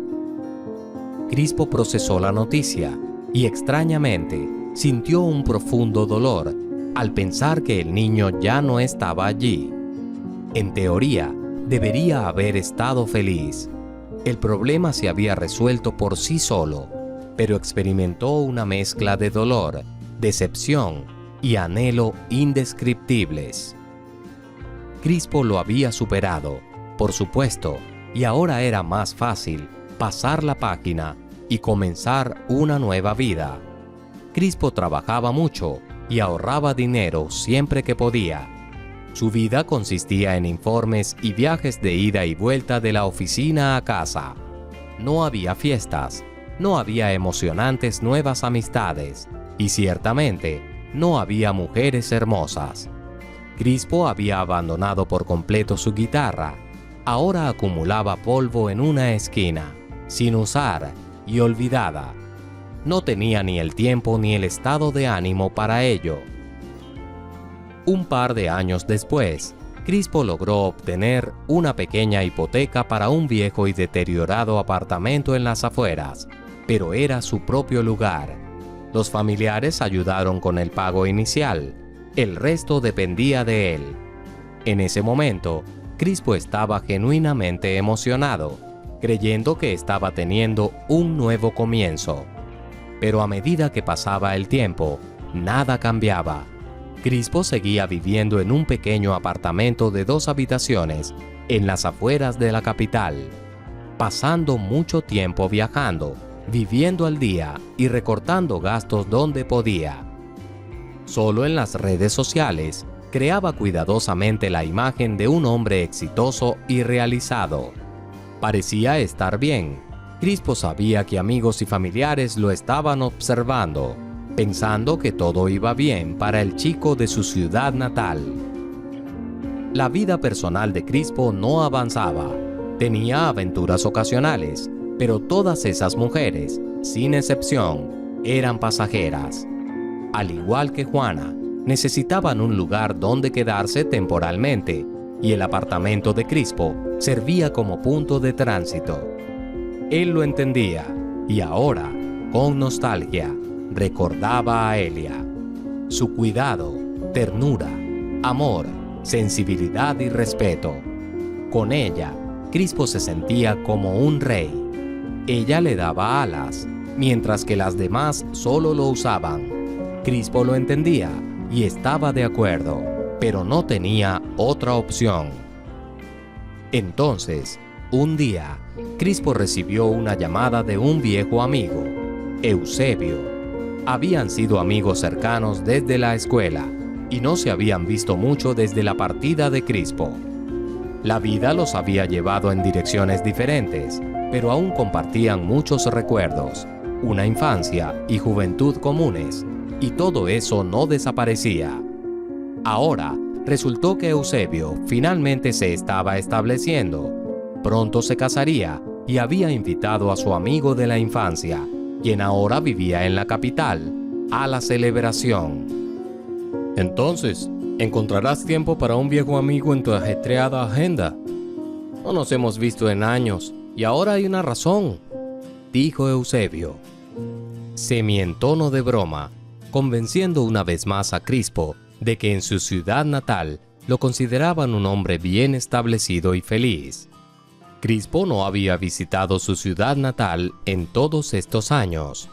Crispo procesó la noticia y extrañamente sintió un profundo dolor al pensar que el niño ya no estaba allí. En teoría, debería haber estado feliz. El problema se había resuelto por sí solo, pero experimentó una mezcla de dolor, decepción y anhelo indescriptibles. Crispo lo había superado, por supuesto, y ahora era más fácil pasar la página y comenzar una nueva vida. Crispo trabajaba mucho y ahorraba dinero siempre que podía. Su vida consistía en informes y viajes de ida y vuelta de la oficina a casa. No había fiestas, no había emocionantes nuevas amistades y ciertamente no había mujeres hermosas. Crispo había abandonado por completo su guitarra. Ahora acumulaba polvo en una esquina, sin usar y olvidada. No tenía ni el tiempo ni el estado de ánimo para ello. Un par de años después, Crispo logró obtener una pequeña hipoteca para un viejo y deteriorado apartamento en las afueras, pero era su propio lugar. Los familiares ayudaron con el pago inicial, el resto dependía de él. En ese momento, Crispo estaba genuinamente emocionado, creyendo que estaba teniendo un nuevo comienzo. Pero a medida que pasaba el tiempo, nada cambiaba. Crispo seguía viviendo en un pequeño apartamento de 2 habitaciones en las afueras de la capital, pasando mucho tiempo viajando, viviendo al día y recortando gastos donde podía. Solo en las redes sociales creaba cuidadosamente la imagen de un hombre exitoso y realizado. Parecía estar bien. Crispo sabía que amigos y familiares lo estaban observando, pensando que todo iba bien para el chico de su ciudad natal. La vida personal de Crispo no avanzaba. Tenía aventuras ocasionales, pero todas esas mujeres, sin excepción, eran pasajeras. Al igual que Juana, necesitaban un lugar donde quedarse temporalmente, y el apartamento de Crispo servía como punto de tránsito. Él lo entendía, y ahora, con nostalgia, recordaba a Elia. Su cuidado, ternura, amor, sensibilidad y respeto. Con ella, Crispo se sentía como un rey. Ella le daba alas, mientras que las demás solo lo usaban. Crispo lo entendía y estaba de acuerdo, pero no tenía otra opción. Entonces, un día, Crispo recibió una llamada de un viejo amigo, Eusebio. Habían sido amigos cercanos desde la escuela y no se habían visto mucho desde la partida de Crispo. La vida los había llevado en direcciones diferentes, pero aún compartían muchos recuerdos, una infancia y juventud comunes, y todo eso no desaparecía. Ahora, resultó que Eusebio finalmente se estaba estableciendo. Pronto se casaría y había invitado a su amigo de la infancia, quien ahora vivía en la capital, a la celebración. Entonces, ¿encontrarás tiempo para un viejo amigo en tu ajetreada agenda? No nos hemos visto en años, y ahora hay una razón, dijo Eusebio, semi en tono de broma, convenciendo una vez más a Crispo de que en su ciudad natal lo consideraban un hombre bien establecido y feliz. Crispo no había visitado su ciudad natal en todos estos años.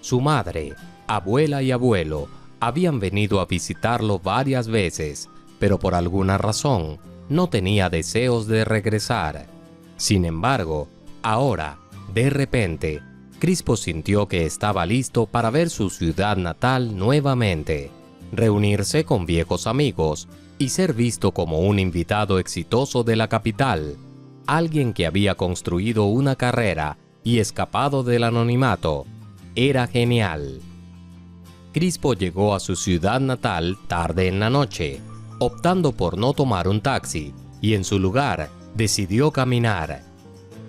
Su madre, abuela y abuelo habían venido a visitarlo varias veces, pero por alguna razón no tenía deseos de regresar. Sin embargo, ahora, de repente, Crispo sintió que estaba listo para ver su ciudad natal nuevamente, reunirse con viejos amigos y ser visto como un invitado exitoso de la capital, alguien que había construido una carrera y escapado del anonimato. Era genial. Crispo llegó a su ciudad natal tarde en la noche, optando por no tomar un taxi, y en su lugar decidió caminar.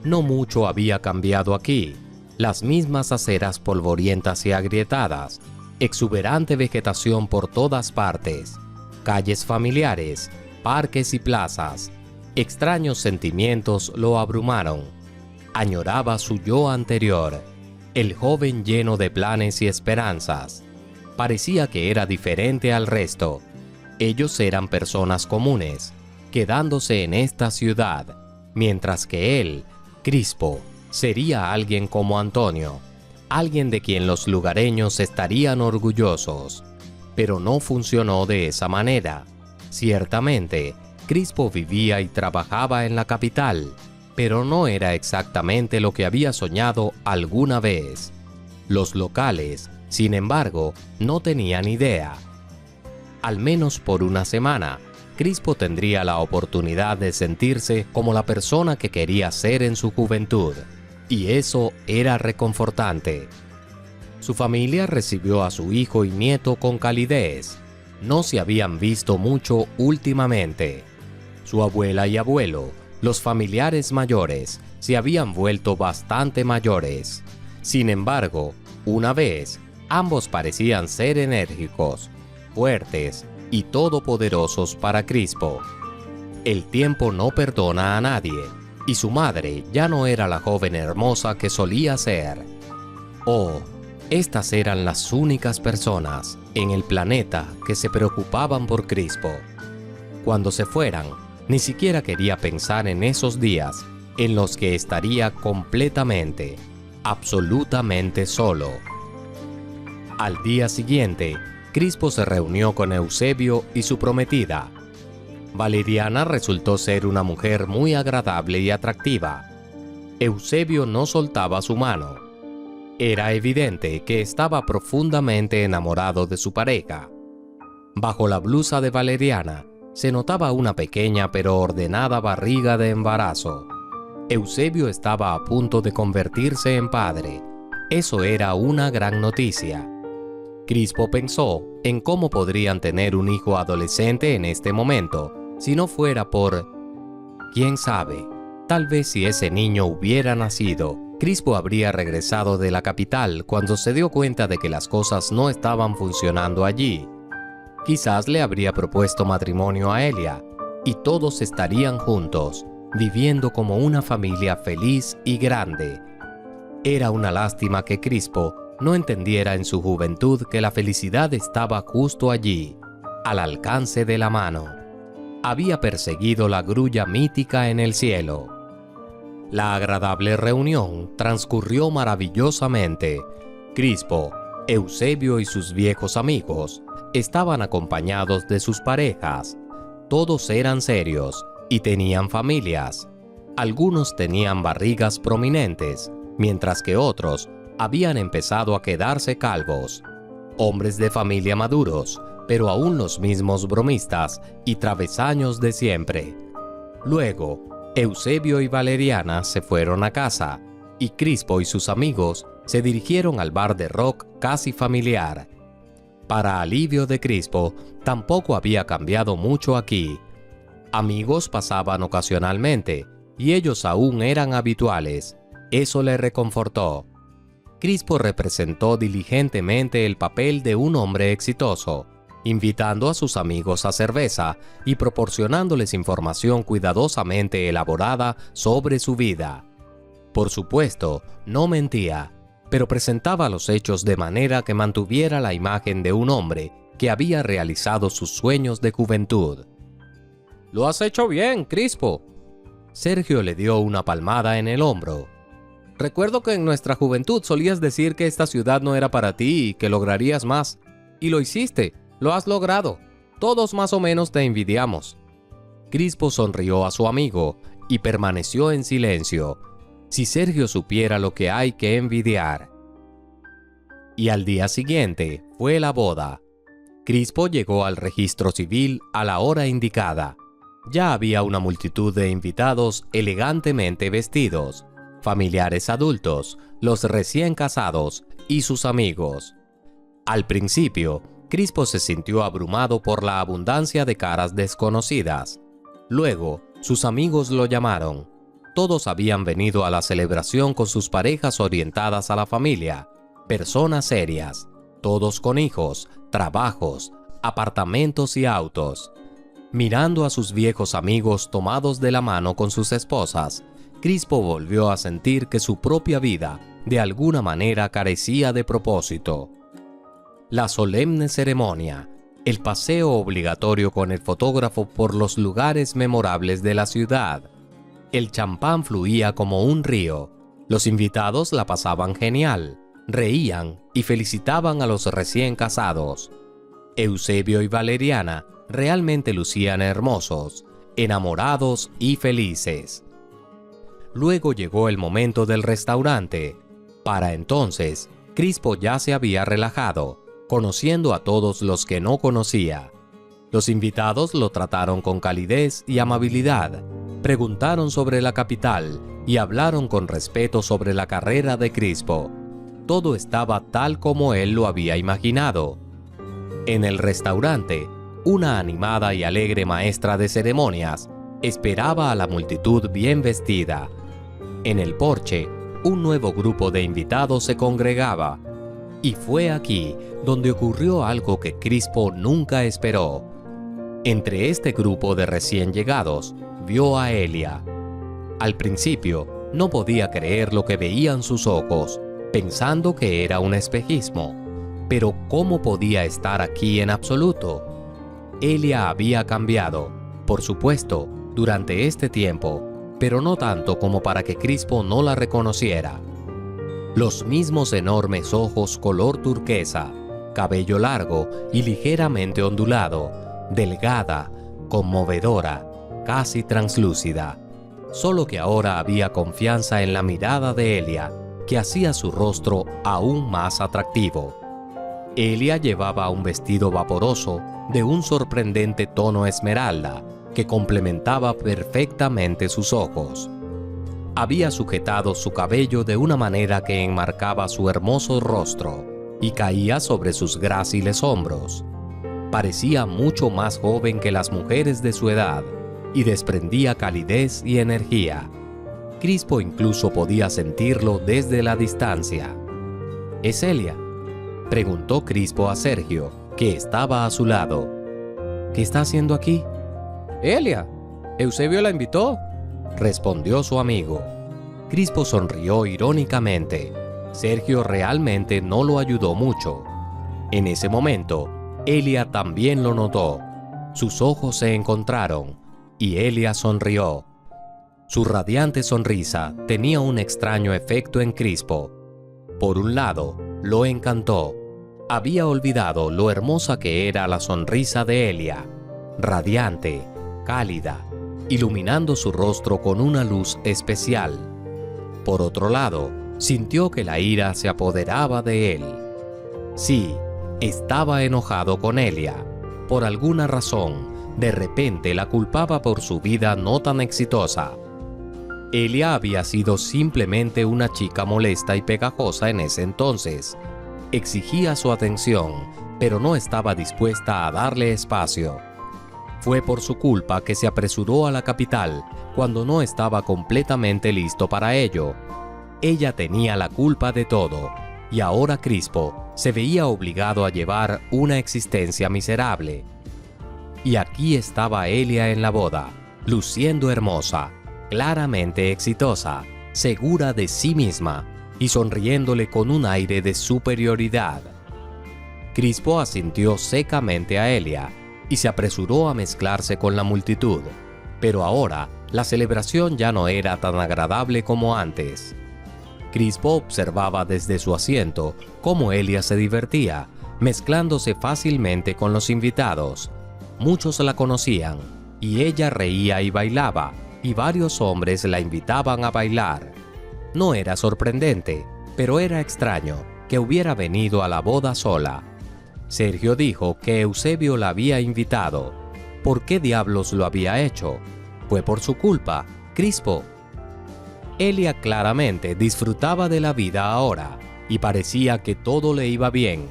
No mucho había cambiado aquí. Las mismas aceras polvorientas y agrietadas, exuberante vegetación por todas partes, calles familiares, parques y plazas. Extraños sentimientos lo abrumaron. Añoraba su yo anterior, el joven lleno de planes y esperanzas. Parecía que era diferente al resto. Ellos eran personas comunes, quedándose en esta ciudad, mientras que él, Crispo, sería alguien como Antonio, alguien de quien los lugareños estarían orgullosos. Pero no funcionó de esa manera. Ciertamente, Crispo vivía y trabajaba en la capital, pero no era exactamente lo que había soñado alguna vez. Los locales, sin embargo, no tenían idea. Al menos por una semana, Crispo tendría la oportunidad de sentirse como la persona que quería ser en su juventud, y eso era reconfortante. Su familia recibió a su hijo y nieto con calidez. No se habían visto mucho últimamente. Su abuela y abuelo, los familiares mayores, se habían vuelto bastante mayores. Sin embargo, una vez, ambos parecían ser enérgicos, fuertes y todopoderosos para Crispo. El tiempo no perdona a nadie, y su madre ya no era la joven hermosa que solía ser. Oh, estas eran las únicas personas en el planeta que se preocupaban por Crispo. Cuando se fueran, ni siquiera quería pensar en esos días en los que estaría completamente, absolutamente solo. Al día siguiente, Crispo se reunió con Eusebio y su prometida. Valeriana resultó ser una mujer muy agradable y atractiva. Eusebio no soltaba su mano. Era evidente que estaba profundamente enamorado de su pareja. Bajo la blusa de Valeriana se notaba una pequeña pero ordenada barriga de embarazo. Eusebio estaba a punto de convertirse en padre. Eso era una gran noticia. Crispo pensó en cómo podrían tener un hijo adolescente en este momento, Si no fuera por... ¿Quién sabe? Tal vez si ese niño hubiera nacido, Crispo habría regresado de la capital cuando se dio cuenta de que las cosas no estaban funcionando allí. Quizás le habría propuesto matrimonio a Elia, y todos estarían juntos, viviendo como una familia feliz y grande. Era una lástima que Crispo no entendiera en su juventud que la felicidad estaba justo allí, al alcance de la mano. Había perseguido la grulla mítica en el cielo. La agradable reunión transcurrió maravillosamente. Crispo, Eusebio y sus viejos amigos estaban acompañados de sus parejas. Todos eran serios y tenían familias. Algunos tenían barrigas prominentes, mientras que otros habían empezado a quedarse calvos. Hombres de familia maduros, pero aún los mismos bromistas y travesaños de siempre. Luego, Eusebio y Valeriana se fueron a casa, y Crispo y sus amigos se dirigieron al bar de rock casi familiar. Para alivio de Crispo, tampoco había cambiado mucho aquí. Amigos pasaban ocasionalmente, y ellos aún eran habituales. Eso le reconfortó. Crispo representó diligentemente el papel de un hombre exitoso, invitando a sus amigos a cerveza y proporcionándoles información cuidadosamente elaborada sobre su vida. Por supuesto, no mentía, pero presentaba los hechos de manera que mantuviera la imagen de un hombre que había realizado sus sueños de juventud. «Lo has hecho bien, Crispo». Sergio le dio una palmada en el hombro. «Recuerdo que en nuestra juventud solías decir que esta ciudad no era para ti y que lograrías más. Y lo hiciste. Lo has logrado. Todos más o menos te envidiamos». Crispo sonrió a su amigo y permaneció en silencio. Si Sergio supiera lo que hay que envidiar. Y al día siguiente fue la boda. Crispo llegó al registro civil a la hora indicada. Ya había una multitud de invitados elegantemente vestidos, familiares adultos, los recién casados y sus amigos. Al principio, Crispo se sintió abrumado por la abundancia de caras desconocidas. Luego, sus amigos lo llamaron. Todos habían venido a la celebración con sus parejas orientadas a la familia, personas serias, todos con hijos, trabajos, apartamentos y autos. Mirando a sus viejos amigos tomados de la mano con sus esposas, Crispo volvió a sentir que su propia vida, de alguna manera, carecía de propósito. La solemne ceremonia, el paseo obligatorio con el fotógrafo por los lugares memorables de la ciudad. El champán fluía como un río. Los invitados la pasaban genial, reían y felicitaban a los recién casados. Eusebio y Valeriana realmente lucían hermosos, enamorados y felices. Luego llegó el momento del restaurante. Para entonces, Crispo ya se había relajado, conociendo a todos los que no conocía. Los invitados lo trataron con calidez y amabilidad, preguntaron sobre la capital y hablaron con respeto sobre la carrera de Crispo. Todo estaba tal como él lo había imaginado. En el restaurante, una animada y alegre maestra de ceremonias esperaba a la multitud bien vestida. En el porche, un nuevo grupo de invitados se congregaba. Y fue aquí donde ocurrió algo que Crispo nunca esperó. Entre este grupo de recién llegados, vio a Elia. Al principio, no podía creer lo que veían sus ojos, pensando que era un espejismo. Pero ¿cómo podía estar aquí en absoluto? Elia había cambiado, por supuesto, durante este tiempo, pero no tanto como para que Crispo no la reconociera. Los mismos enormes ojos color turquesa, cabello largo y ligeramente ondulado, delgada, conmovedora, casi translúcida. Solo que ahora había confianza en la mirada de Elia, que hacía su rostro aún más atractivo. Elia llevaba un vestido vaporoso de un sorprendente tono esmeralda, que complementaba perfectamente sus ojos. Había sujetado su cabello de una manera que enmarcaba su hermoso rostro y caía sobre sus gráciles hombros. Parecía mucho más joven que las mujeres de su edad y desprendía calidez y energía. Crispo incluso podía sentirlo desde la distancia. ¿Es Elia?, preguntó Crispo a Sergio, que estaba a su lado. ¿Qué está haciendo aquí? Elia, Eusebio la invitó, respondió su amigo. Crispo sonrió irónicamente. Sergio realmente no lo ayudó mucho. En ese momento, Elia también lo notó. Sus ojos se encontraron y Elia sonrió. Su radiante sonrisa tenía un extraño efecto en Crispo. Por un lado, lo encantó. Había olvidado lo hermosa que era la sonrisa de Elia, radiante, cálida, iluminando su rostro con una luz especial. Por otro lado, sintió que la ira se apoderaba de él. Sí, estaba enojado con Elia. Por alguna razón, de repente la culpaba por su vida no tan exitosa. Elia había sido simplemente una chica molesta y pegajosa en ese entonces. Exigía su atención, pero no estaba dispuesta a darle espacio. Fue por su culpa que se apresuró a la capital cuando no estaba completamente listo para ello. Ella tenía la culpa de todo, y ahora Crispo se veía obligado a llevar una existencia miserable. Y aquí estaba Elia en la boda, luciendo hermosa, claramente exitosa, segura de sí misma y sonriéndole con un aire de superioridad. Crispo asintió secamente a Elia y se apresuró a mezclarse con la multitud, pero ahora la celebración ya no era tan agradable como antes. Crispo observaba desde su asiento cómo Elia se divertía, mezclándose fácilmente con los invitados. Muchos la conocían, y ella reía y bailaba, y varios hombres la invitaban a bailar. No era sorprendente, pero era extraño que hubiera venido a la boda sola. Sergio dijo que Eusebio la había invitado. ¿Por qué diablos lo había hecho? Fue por su culpa, Crispo. Elia claramente disfrutaba de la vida ahora, y parecía que todo le iba bien.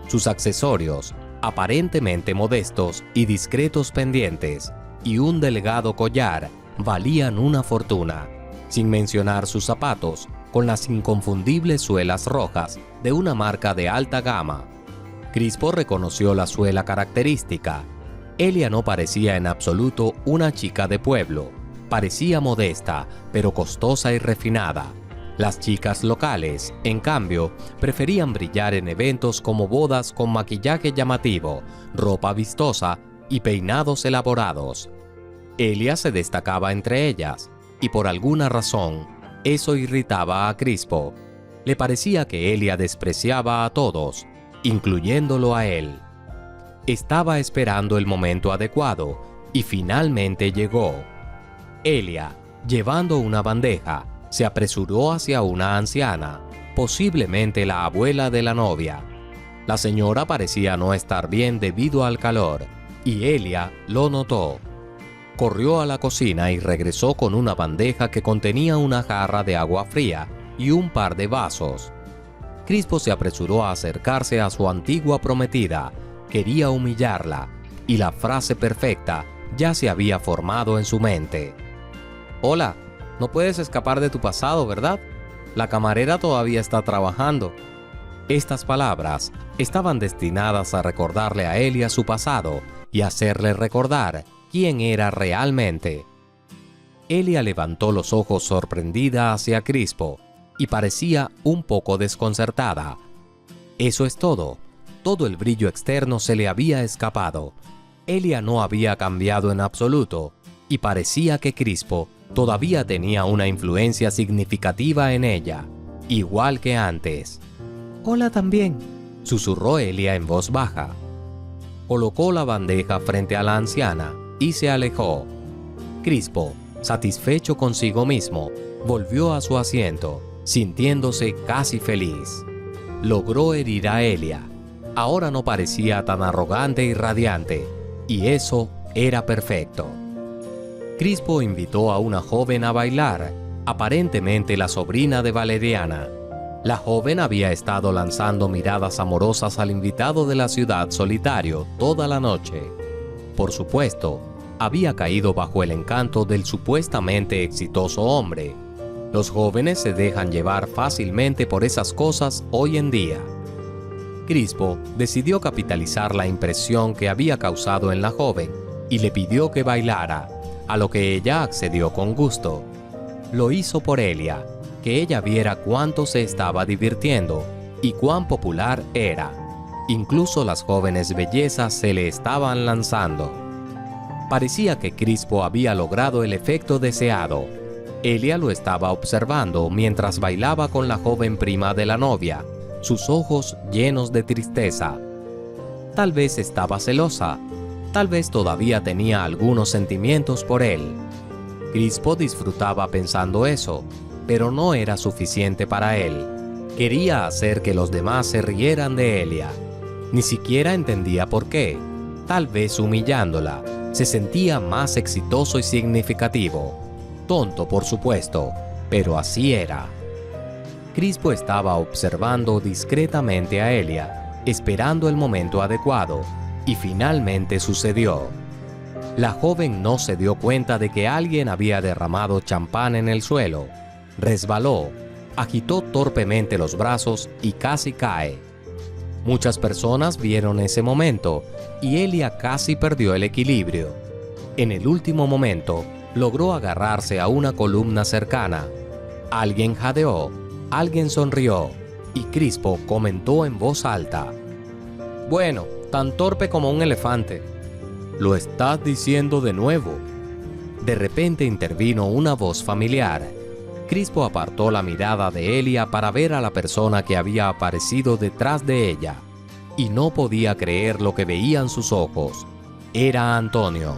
Sus accesorios, aparentemente modestos y discretos pendientes, y un delgado collar, valían una fortuna, sin mencionar sus zapatos, con las inconfundibles suelas rojas de una marca de alta gama. Crispo reconoció la suela característica. Elia no parecía en absoluto una chica de pueblo. Parecía modesta, pero costosa y refinada. Las chicas locales, en cambio, preferían brillar en eventos como bodas con maquillaje llamativo, ropa vistosa y peinados elaborados. Elia se destacaba entre ellas, y por alguna razón, eso irritaba a Crispo. Le parecía que Elia despreciaba a todos, incluyéndolo a él. Estaba esperando el momento adecuado, y finalmente llegó. Elia, llevando una bandeja, se apresuró hacia una anciana, posiblemente la abuela de la novia. La señora parecía no estar bien debido al calor, y Elia lo notó. Corrió a la cocina y regresó con una bandeja que contenía una jarra de agua fría y un par de vasos. Crispo se apresuró a acercarse a su antigua prometida. Quería humillarla, y la frase perfecta ya se había formado en su mente. «Hola, no puedes escapar de tu pasado, ¿verdad? La camarera todavía está trabajando». Estas palabras estaban destinadas a recordarle a Elia su pasado y hacerle recordar quién era realmente. Elia levantó los ojos sorprendida hacia Crispo y parecía un poco desconcertada. Eso es todo. Todo el brillo externo se le había escapado. Elia no había cambiado en absoluto y parecía que Crispo todavía tenía una influencia significativa en ella, igual que antes. Hola también, susurró Elia en voz baja. Colocó la bandeja frente a la anciana y se alejó. Crispo, satisfecho consigo mismo, volvió a su asiento, sintiéndose casi feliz. Logró herir a Elia. Ahora no parecía tan arrogante y radiante, y eso era perfecto. Crispo invitó a una joven a bailar, aparentemente la sobrina de Valeriana. La joven había estado lanzando miradas amorosas al invitado de la ciudad solitario toda la noche. Por supuesto, había caído bajo el encanto del supuestamente exitoso hombre. Los jóvenes se dejan llevar fácilmente por esas cosas hoy en día. Crispo decidió capitalizar la impresión que había causado en la joven y le pidió que bailara, a lo que ella accedió con gusto. Lo hizo por Elia, que ella viera cuánto se estaba divirtiendo y cuán popular era. Incluso las jóvenes bellezas se le estaban lanzando. Parecía que Crispo había logrado el efecto deseado. Elia lo estaba observando mientras bailaba con la joven prima de la novia, sus ojos llenos de tristeza. Tal vez estaba celosa, tal vez todavía tenía algunos sentimientos por él. Crispo disfrutaba pensando eso, pero no era suficiente para él. Quería hacer que los demás se rieran de Elia. Ni siquiera entendía por qué. Tal vez humillándola, se sentía más exitoso y significativo. Tonto, por supuesto, pero así era. Crispo estaba observando discretamente a Elia, esperando el momento adecuado, y finalmente sucedió. La joven no se dio cuenta de que alguien había derramado champán en el suelo. Resbaló, agitó torpemente los brazos y casi cae. Muchas personas vieron ese momento y Elia casi perdió el equilibrio. En el último momento, logró agarrarse a una columna cercana. Alguien jadeó, alguien sonrió y Crispo comentó en voz alta: «Bueno, tan torpe como un elefante». «¿Lo estás diciendo de nuevo?». De repente intervino una voz familiar. Crispo apartó la mirada de Elia para ver a la persona que había aparecido detrás de ella, y no podía creer lo que veían sus ojos. Era Antonio.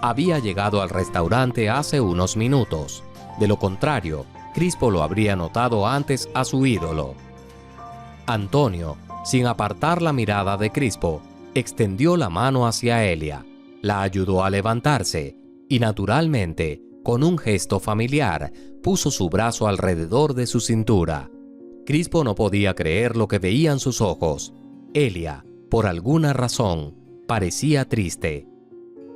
Había llegado al restaurante hace unos minutos. De lo contrario, Crispo lo habría notado antes a su ídolo. Antonio, sin apartar la mirada de Crispo, extendió la mano hacia Elia, la ayudó a levantarse y, naturalmente, con un gesto familiar, puso su brazo alrededor de su cintura. Crispo no podía creer lo que veían sus ojos. Elia, por alguna razón, parecía triste.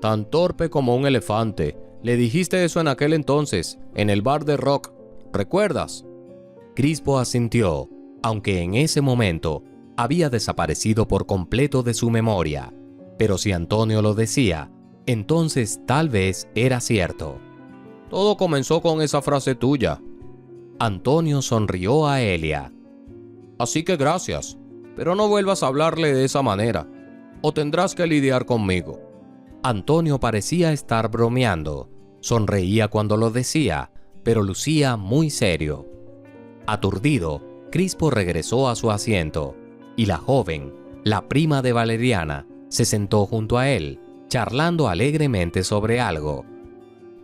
«Tan torpe como un elefante. Le dijiste eso en aquel entonces, en el bar de rock. ¿Recuerdas?». Crispo asintió, aunque en ese momento había desaparecido por completo de su memoria. Pero si Antonio lo decía, entonces tal vez era cierto. «Todo comenzó con esa frase tuya». Antonio sonrió a Elia. «Así que gracias, pero no vuelvas a hablarle de esa manera, o tendrás que lidiar conmigo». Antonio parecía estar bromeando. Sonreía cuando lo decía, pero lucía muy serio. Aturdido, Crispo regresó a su asiento, y la joven, la prima de Valeriana, se sentó junto a él, charlando alegremente sobre algo.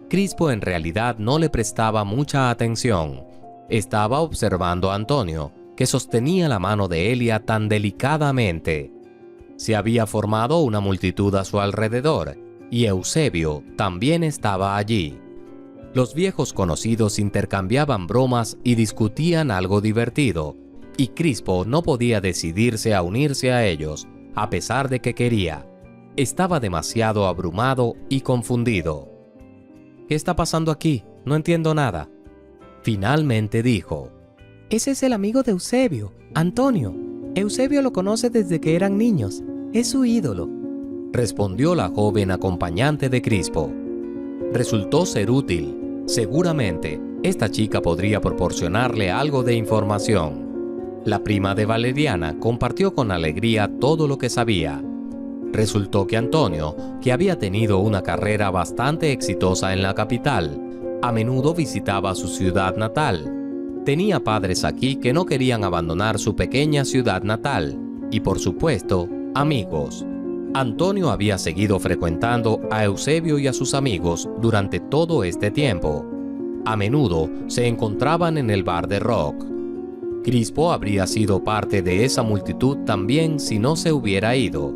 Crispo en realidad no le prestaba mucha atención. Estaba observando a Antonio, que sostenía la mano de Elia tan delicadamente. Se había formado una multitud a su alrededor, y Eusebio también estaba allí. Los viejos conocidos intercambiaban bromas y discutían algo divertido, y Crispo no podía decidirse a unirse a ellos, a pesar de que quería. Estaba demasiado abrumado y confundido. «¿Qué está pasando aquí? No entiendo nada». Finalmente dijo: Ese es el amigo de Eusebio, Antonio. Eusebio lo conoce desde que eran niños. Es su ídolo. Respondió la joven acompañante de Crispo. Resultó ser útil. Seguramente, esta chica podría proporcionarle algo de información. La prima de Valeriana compartió con alegría todo lo que sabía. Resultó que Antonio, que había tenido una carrera bastante exitosa en la capital, a menudo visitaba su ciudad natal. Tenía padres aquí que no querían abandonar su pequeña ciudad natal, y por supuesto, amigos. Antonio había seguido frecuentando a Eusebio y a sus amigos durante todo este tiempo. A menudo se encontraban en el bar de rock. Crispo habría sido parte de esa multitud también si no se hubiera ido.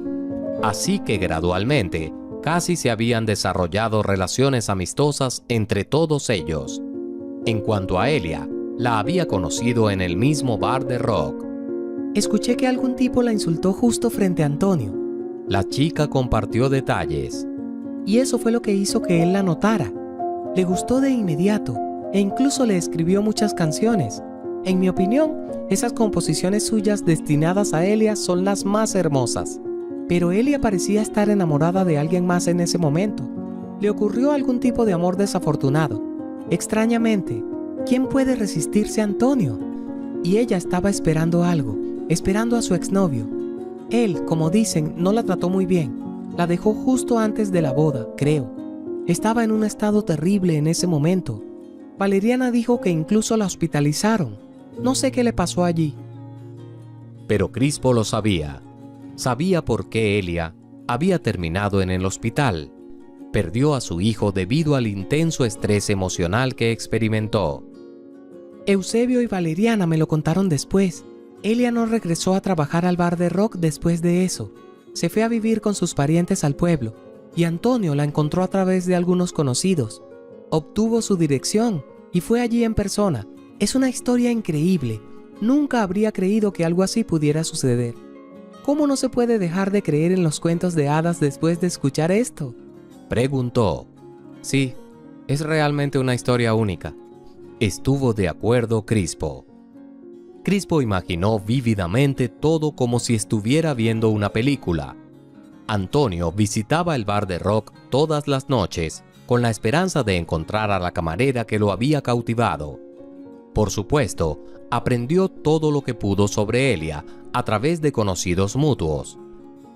Así que gradualmente, casi se habían desarrollado relaciones amistosas entre todos ellos. En cuanto a Elia, la había conocido en el mismo bar de rock. Escuché que algún tipo la insultó justo frente a Antonio. La chica compartió detalles. Y eso fue lo que hizo que él la notara. Le gustó de inmediato e incluso le escribió muchas canciones. En mi opinión, esas composiciones suyas destinadas a Elia son las más hermosas. Pero Elia parecía estar enamorada de alguien más en ese momento. Le ocurrió algún tipo de amor desafortunado. Extrañamente, ¿quién puede resistirse a Antonio? Y ella estaba esperando algo, esperando a su exnovio. Él, como dicen, no la trató muy bien. La dejó justo antes de la boda, creo. Estaba en un estado terrible en ese momento. Valeriana dijo que incluso la hospitalizaron. No sé qué le pasó allí. Pero Crispo lo sabía. Sabía por qué Elia había terminado en el hospital. Perdió a su hijo debido al intenso estrés emocional que experimentó. Eusebio y Valeriana me lo contaron después. Elia no regresó a trabajar al bar de rock después de eso. Se fue a vivir con sus parientes al pueblo, y Antonio la encontró a través de algunos conocidos. Obtuvo su dirección y fue allí en persona. Es una historia increíble. Nunca habría creído que algo así pudiera suceder. ¿Cómo no se puede dejar de creer en los cuentos de hadas después de escuchar esto?, preguntó. Sí, es realmente una historia única. Estuvo de acuerdo Crispo. Crispo imaginó vívidamente todo como si estuviera viendo una película. Antonio visitaba el bar de rock todas las noches con la esperanza de encontrar a la camarera que lo había cautivado. Por supuesto, aprendió todo lo que pudo sobre Elia a través de conocidos mutuos.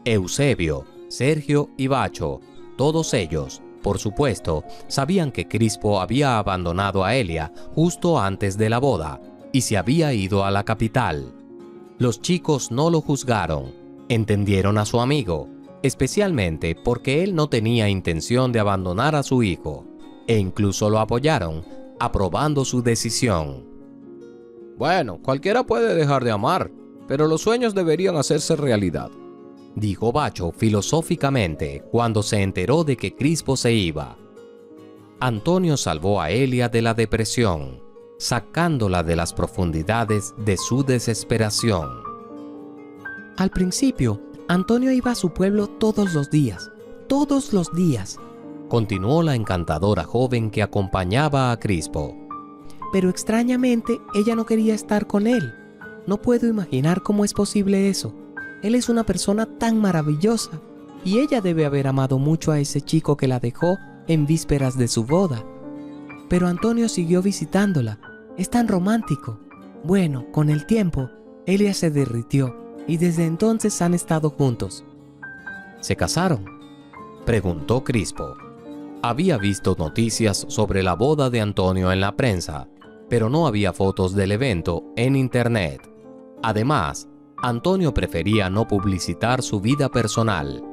Eusebio, Sergio y Bacho, todos ellos, por supuesto, sabían que Crispo había abandonado a Elia justo antes de la boda y se había ido a la capital. Los chicos no lo juzgaron, entendieron a su amigo, especialmente porque él no tenía intención de abandonar a su hijo, e incluso lo apoyaron, aprobando su decisión. Bueno, cualquiera puede dejar de amar, pero los sueños deberían hacerse realidad, dijo Bacho filosóficamente cuando se enteró de que Crispo se iba. Antonio salvó a Elia de la depresión, sacándola de las profundidades de su desesperación. Al principio, Antonio iba a su pueblo todos los días, continuó la encantadora joven que acompañaba a Crispo. Pero extrañamente, ella no quería estar con él. No puedo imaginar cómo es posible eso. Él es una persona tan maravillosa y ella debe haber amado mucho a ese chico que la dejó en vísperas de su boda. Pero Antonio siguió visitándola. Es tan romántico. Bueno, con el tiempo, Elia se derritió y desde entonces han estado juntos. ¿Se casaron?, preguntó Crispo. Había visto noticias sobre la boda de Antonio en la prensa, pero no había fotos del evento en internet. Además, Antonio prefería no publicitar su vida personal.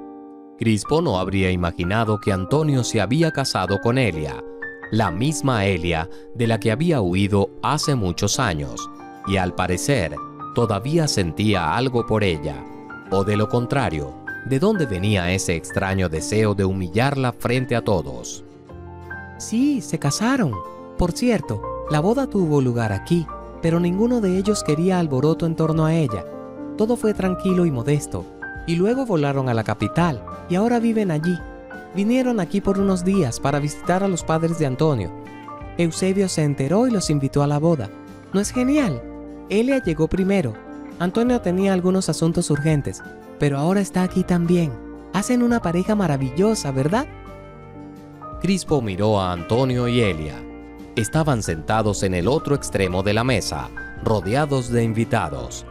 Crispo no habría imaginado que Antonio se había casado con Elia, la misma Elia de la que había huido hace muchos años, y al parecer todavía sentía algo por ella. O de lo contrario, ¿de dónde venía ese extraño deseo de humillarla frente a todos? Sí, se casaron. Por cierto, la boda tuvo lugar aquí, pero ninguno de ellos quería alboroto en torno a ella. Todo fue tranquilo y modesto, y luego volaron a la capital, y ahora viven allí. Vinieron aquí por unos días para visitar a los padres de Antonio. Eusebio se enteró y los invitó a la boda. ¿No es genial? Elia llegó primero. Antonio tenía algunos asuntos urgentes, pero ahora está aquí también. Hacen una pareja maravillosa, ¿verdad? Crispo miró a Antonio y Elia. Estaban sentados en el otro extremo de la mesa, rodeados de invitados.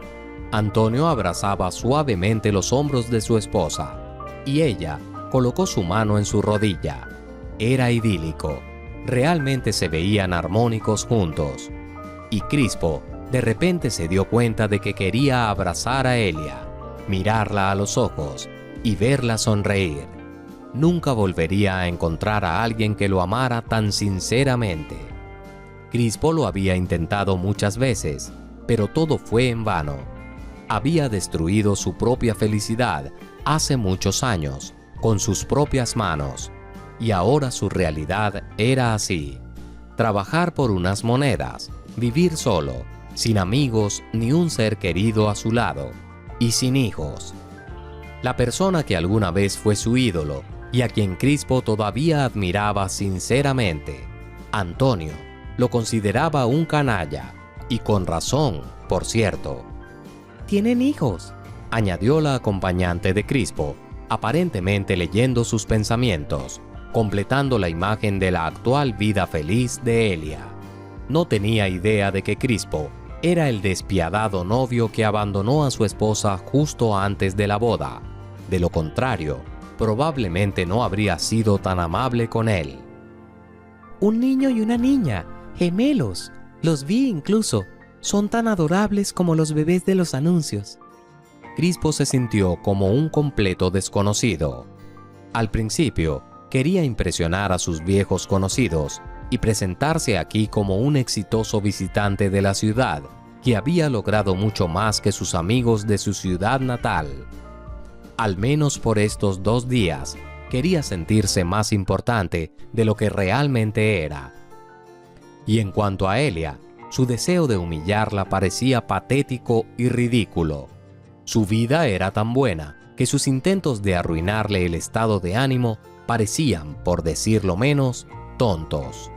Antonio abrazaba suavemente los hombros de su esposa, y ella colocó su mano en su rodilla. Era idílico. Realmente se veían armónicos juntos. Y Crispo de repente se dio cuenta de que quería abrazar a Elia, mirarla a los ojos y verla sonreír. Nunca volvería a encontrar a alguien que lo amara tan sinceramente. Crispo lo había intentado muchas veces, pero todo fue en vano. Había destruido su propia felicidad hace muchos años, con sus propias manos, y ahora su realidad era así: trabajar por unas monedas, vivir solo, sin amigos ni un ser querido a su lado, y sin hijos. La persona que alguna vez fue su ídolo y a quien Crispo todavía admiraba sinceramente, Antonio, lo consideraba un canalla, y con razón, por cierto. ¿Tienen hijos?, añadió la acompañante de Crispo, aparentemente leyendo sus pensamientos, completando la imagen de la actual vida feliz de Elia. No tenía idea de que Crispo era el despiadado novio que abandonó a su esposa justo antes de la boda. De lo contrario, probablemente no habría sido tan amable con él. Un niño y una niña, gemelos. Los vi incluso. Son tan adorables como los bebés de los anuncios. Crispo se sintió como un completo desconocido. Al principio, quería impresionar a sus viejos conocidos y presentarse aquí como un exitoso visitante de la ciudad que había logrado mucho más que sus amigos de su ciudad natal. Al menos por estos 2 días, quería sentirse más importante de lo que realmente era. Y en cuanto a Elia, su deseo de humillarla parecía patético y ridículo. Su vida era tan buena que sus intentos de arruinarle el estado de ánimo parecían, por decirlo menos, tontos.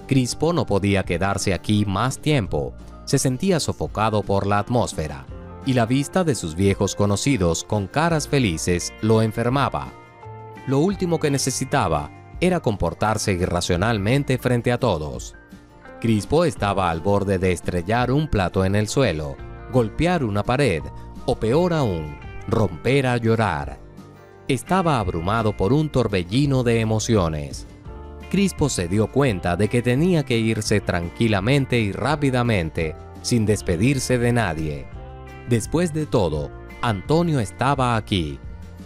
Crispo no podía quedarse aquí más tiempo. Se sentía sofocado por la atmósfera, y la vista de sus viejos conocidos con caras felices lo enfermaba. Lo último que necesitaba era comportarse irracionalmente frente a todos. Crispo estaba al borde de estrellar un plato en el suelo, golpear una pared, o peor aún, romper a llorar. Estaba abrumado por un torbellino de emociones. Crispo se dio cuenta de que tenía que irse tranquilamente y rápidamente, sin despedirse de nadie. Después de todo, Antonio estaba aquí.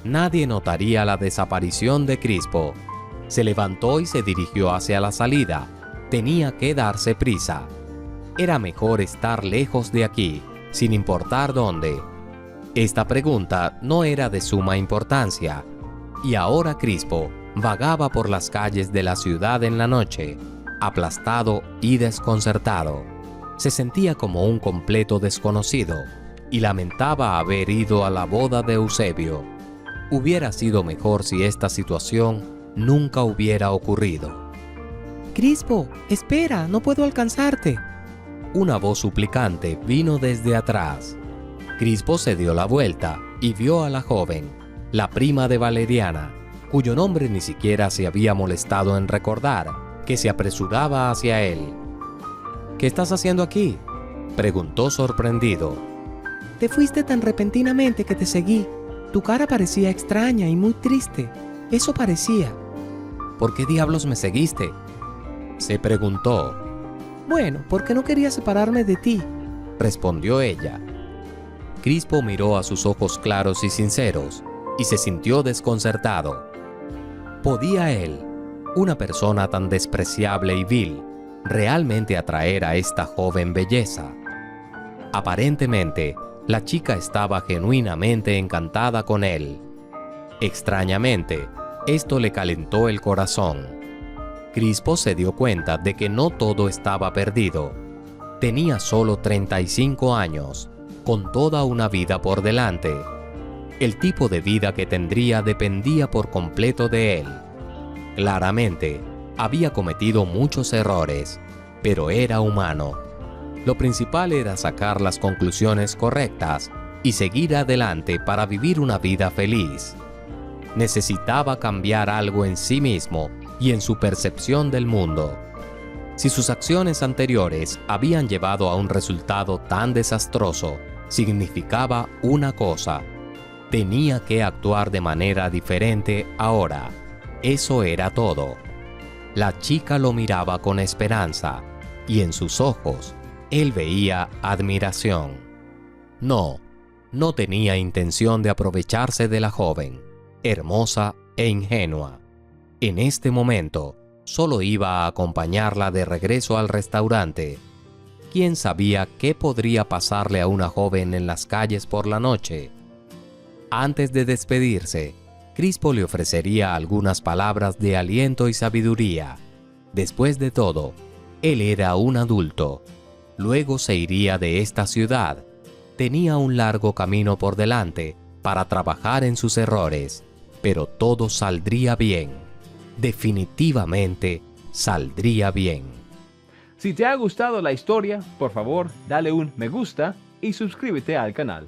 Nadie notaría la desaparición de Crispo. Se levantó y se dirigió hacia la salida. Tenía que darse prisa. Era mejor estar lejos de aquí, sin importar dónde. Esta pregunta no era de suma importancia, y ahora Crispo vagaba por las calles de la ciudad en la noche, aplastado y desconcertado. Se sentía como un completo desconocido, y lamentaba haber ido a la boda de Eusebio. Hubiera sido mejor si esta situación nunca hubiera ocurrido. Crispo, espera, no puedo alcanzarte. Una voz suplicante vino desde atrás. Crispo se dio la vuelta y vio a la joven, la prima de Valeriana, cuyo nombre ni siquiera se había molestado en recordar, que se apresuraba hacia él. ¿Qué estás haciendo aquí?, preguntó sorprendido. Te fuiste tan repentinamente que te seguí. Tu cara parecía extraña y muy triste. Eso parecía. ¿Por qué diablos me seguiste?, se preguntó. Bueno, porque no quería separarme de ti, respondió ella. Crispo miró a sus ojos claros y sinceros y se sintió desconcertado. ¿Podía él, una persona tan despreciable y vil, realmente atraer a esta joven belleza? Aparentemente, la chica estaba genuinamente encantada con él. Extrañamente, esto le calentó el corazón. Crispo se dio cuenta de que no todo estaba perdido. Tenía solo 35 años, con toda una vida por delante. El tipo de vida que tendría dependía por completo de él. Claramente, había cometido muchos errores, pero era humano. Lo principal era sacar las conclusiones correctas y seguir adelante para vivir una vida feliz. Necesitaba cambiar algo en sí mismo y en su percepción del mundo. Si sus acciones anteriores habían llevado a un resultado tan desastroso, significaba una cosa: tenía que actuar de manera diferente ahora. Eso era todo. La chica lo miraba con esperanza, y en sus ojos él veía admiración. No tenía intención de aprovecharse de la joven, hermosa e ingenua. En este momento, solo iba a acompañarla de regreso al restaurante. ¿Quién sabía qué podría pasarle a una joven en las calles por la noche? Antes de despedirse, Crispo le ofrecería algunas palabras de aliento y sabiduría. Después de todo, él era un adulto, Luego se iría de esta ciudad. Tenía un largo camino por delante para trabajar en sus errores, pero todo saldría bien. Definitivamente saldría bien. Si te ha gustado la historia, por favor, dale un me gusta y suscríbete al canal.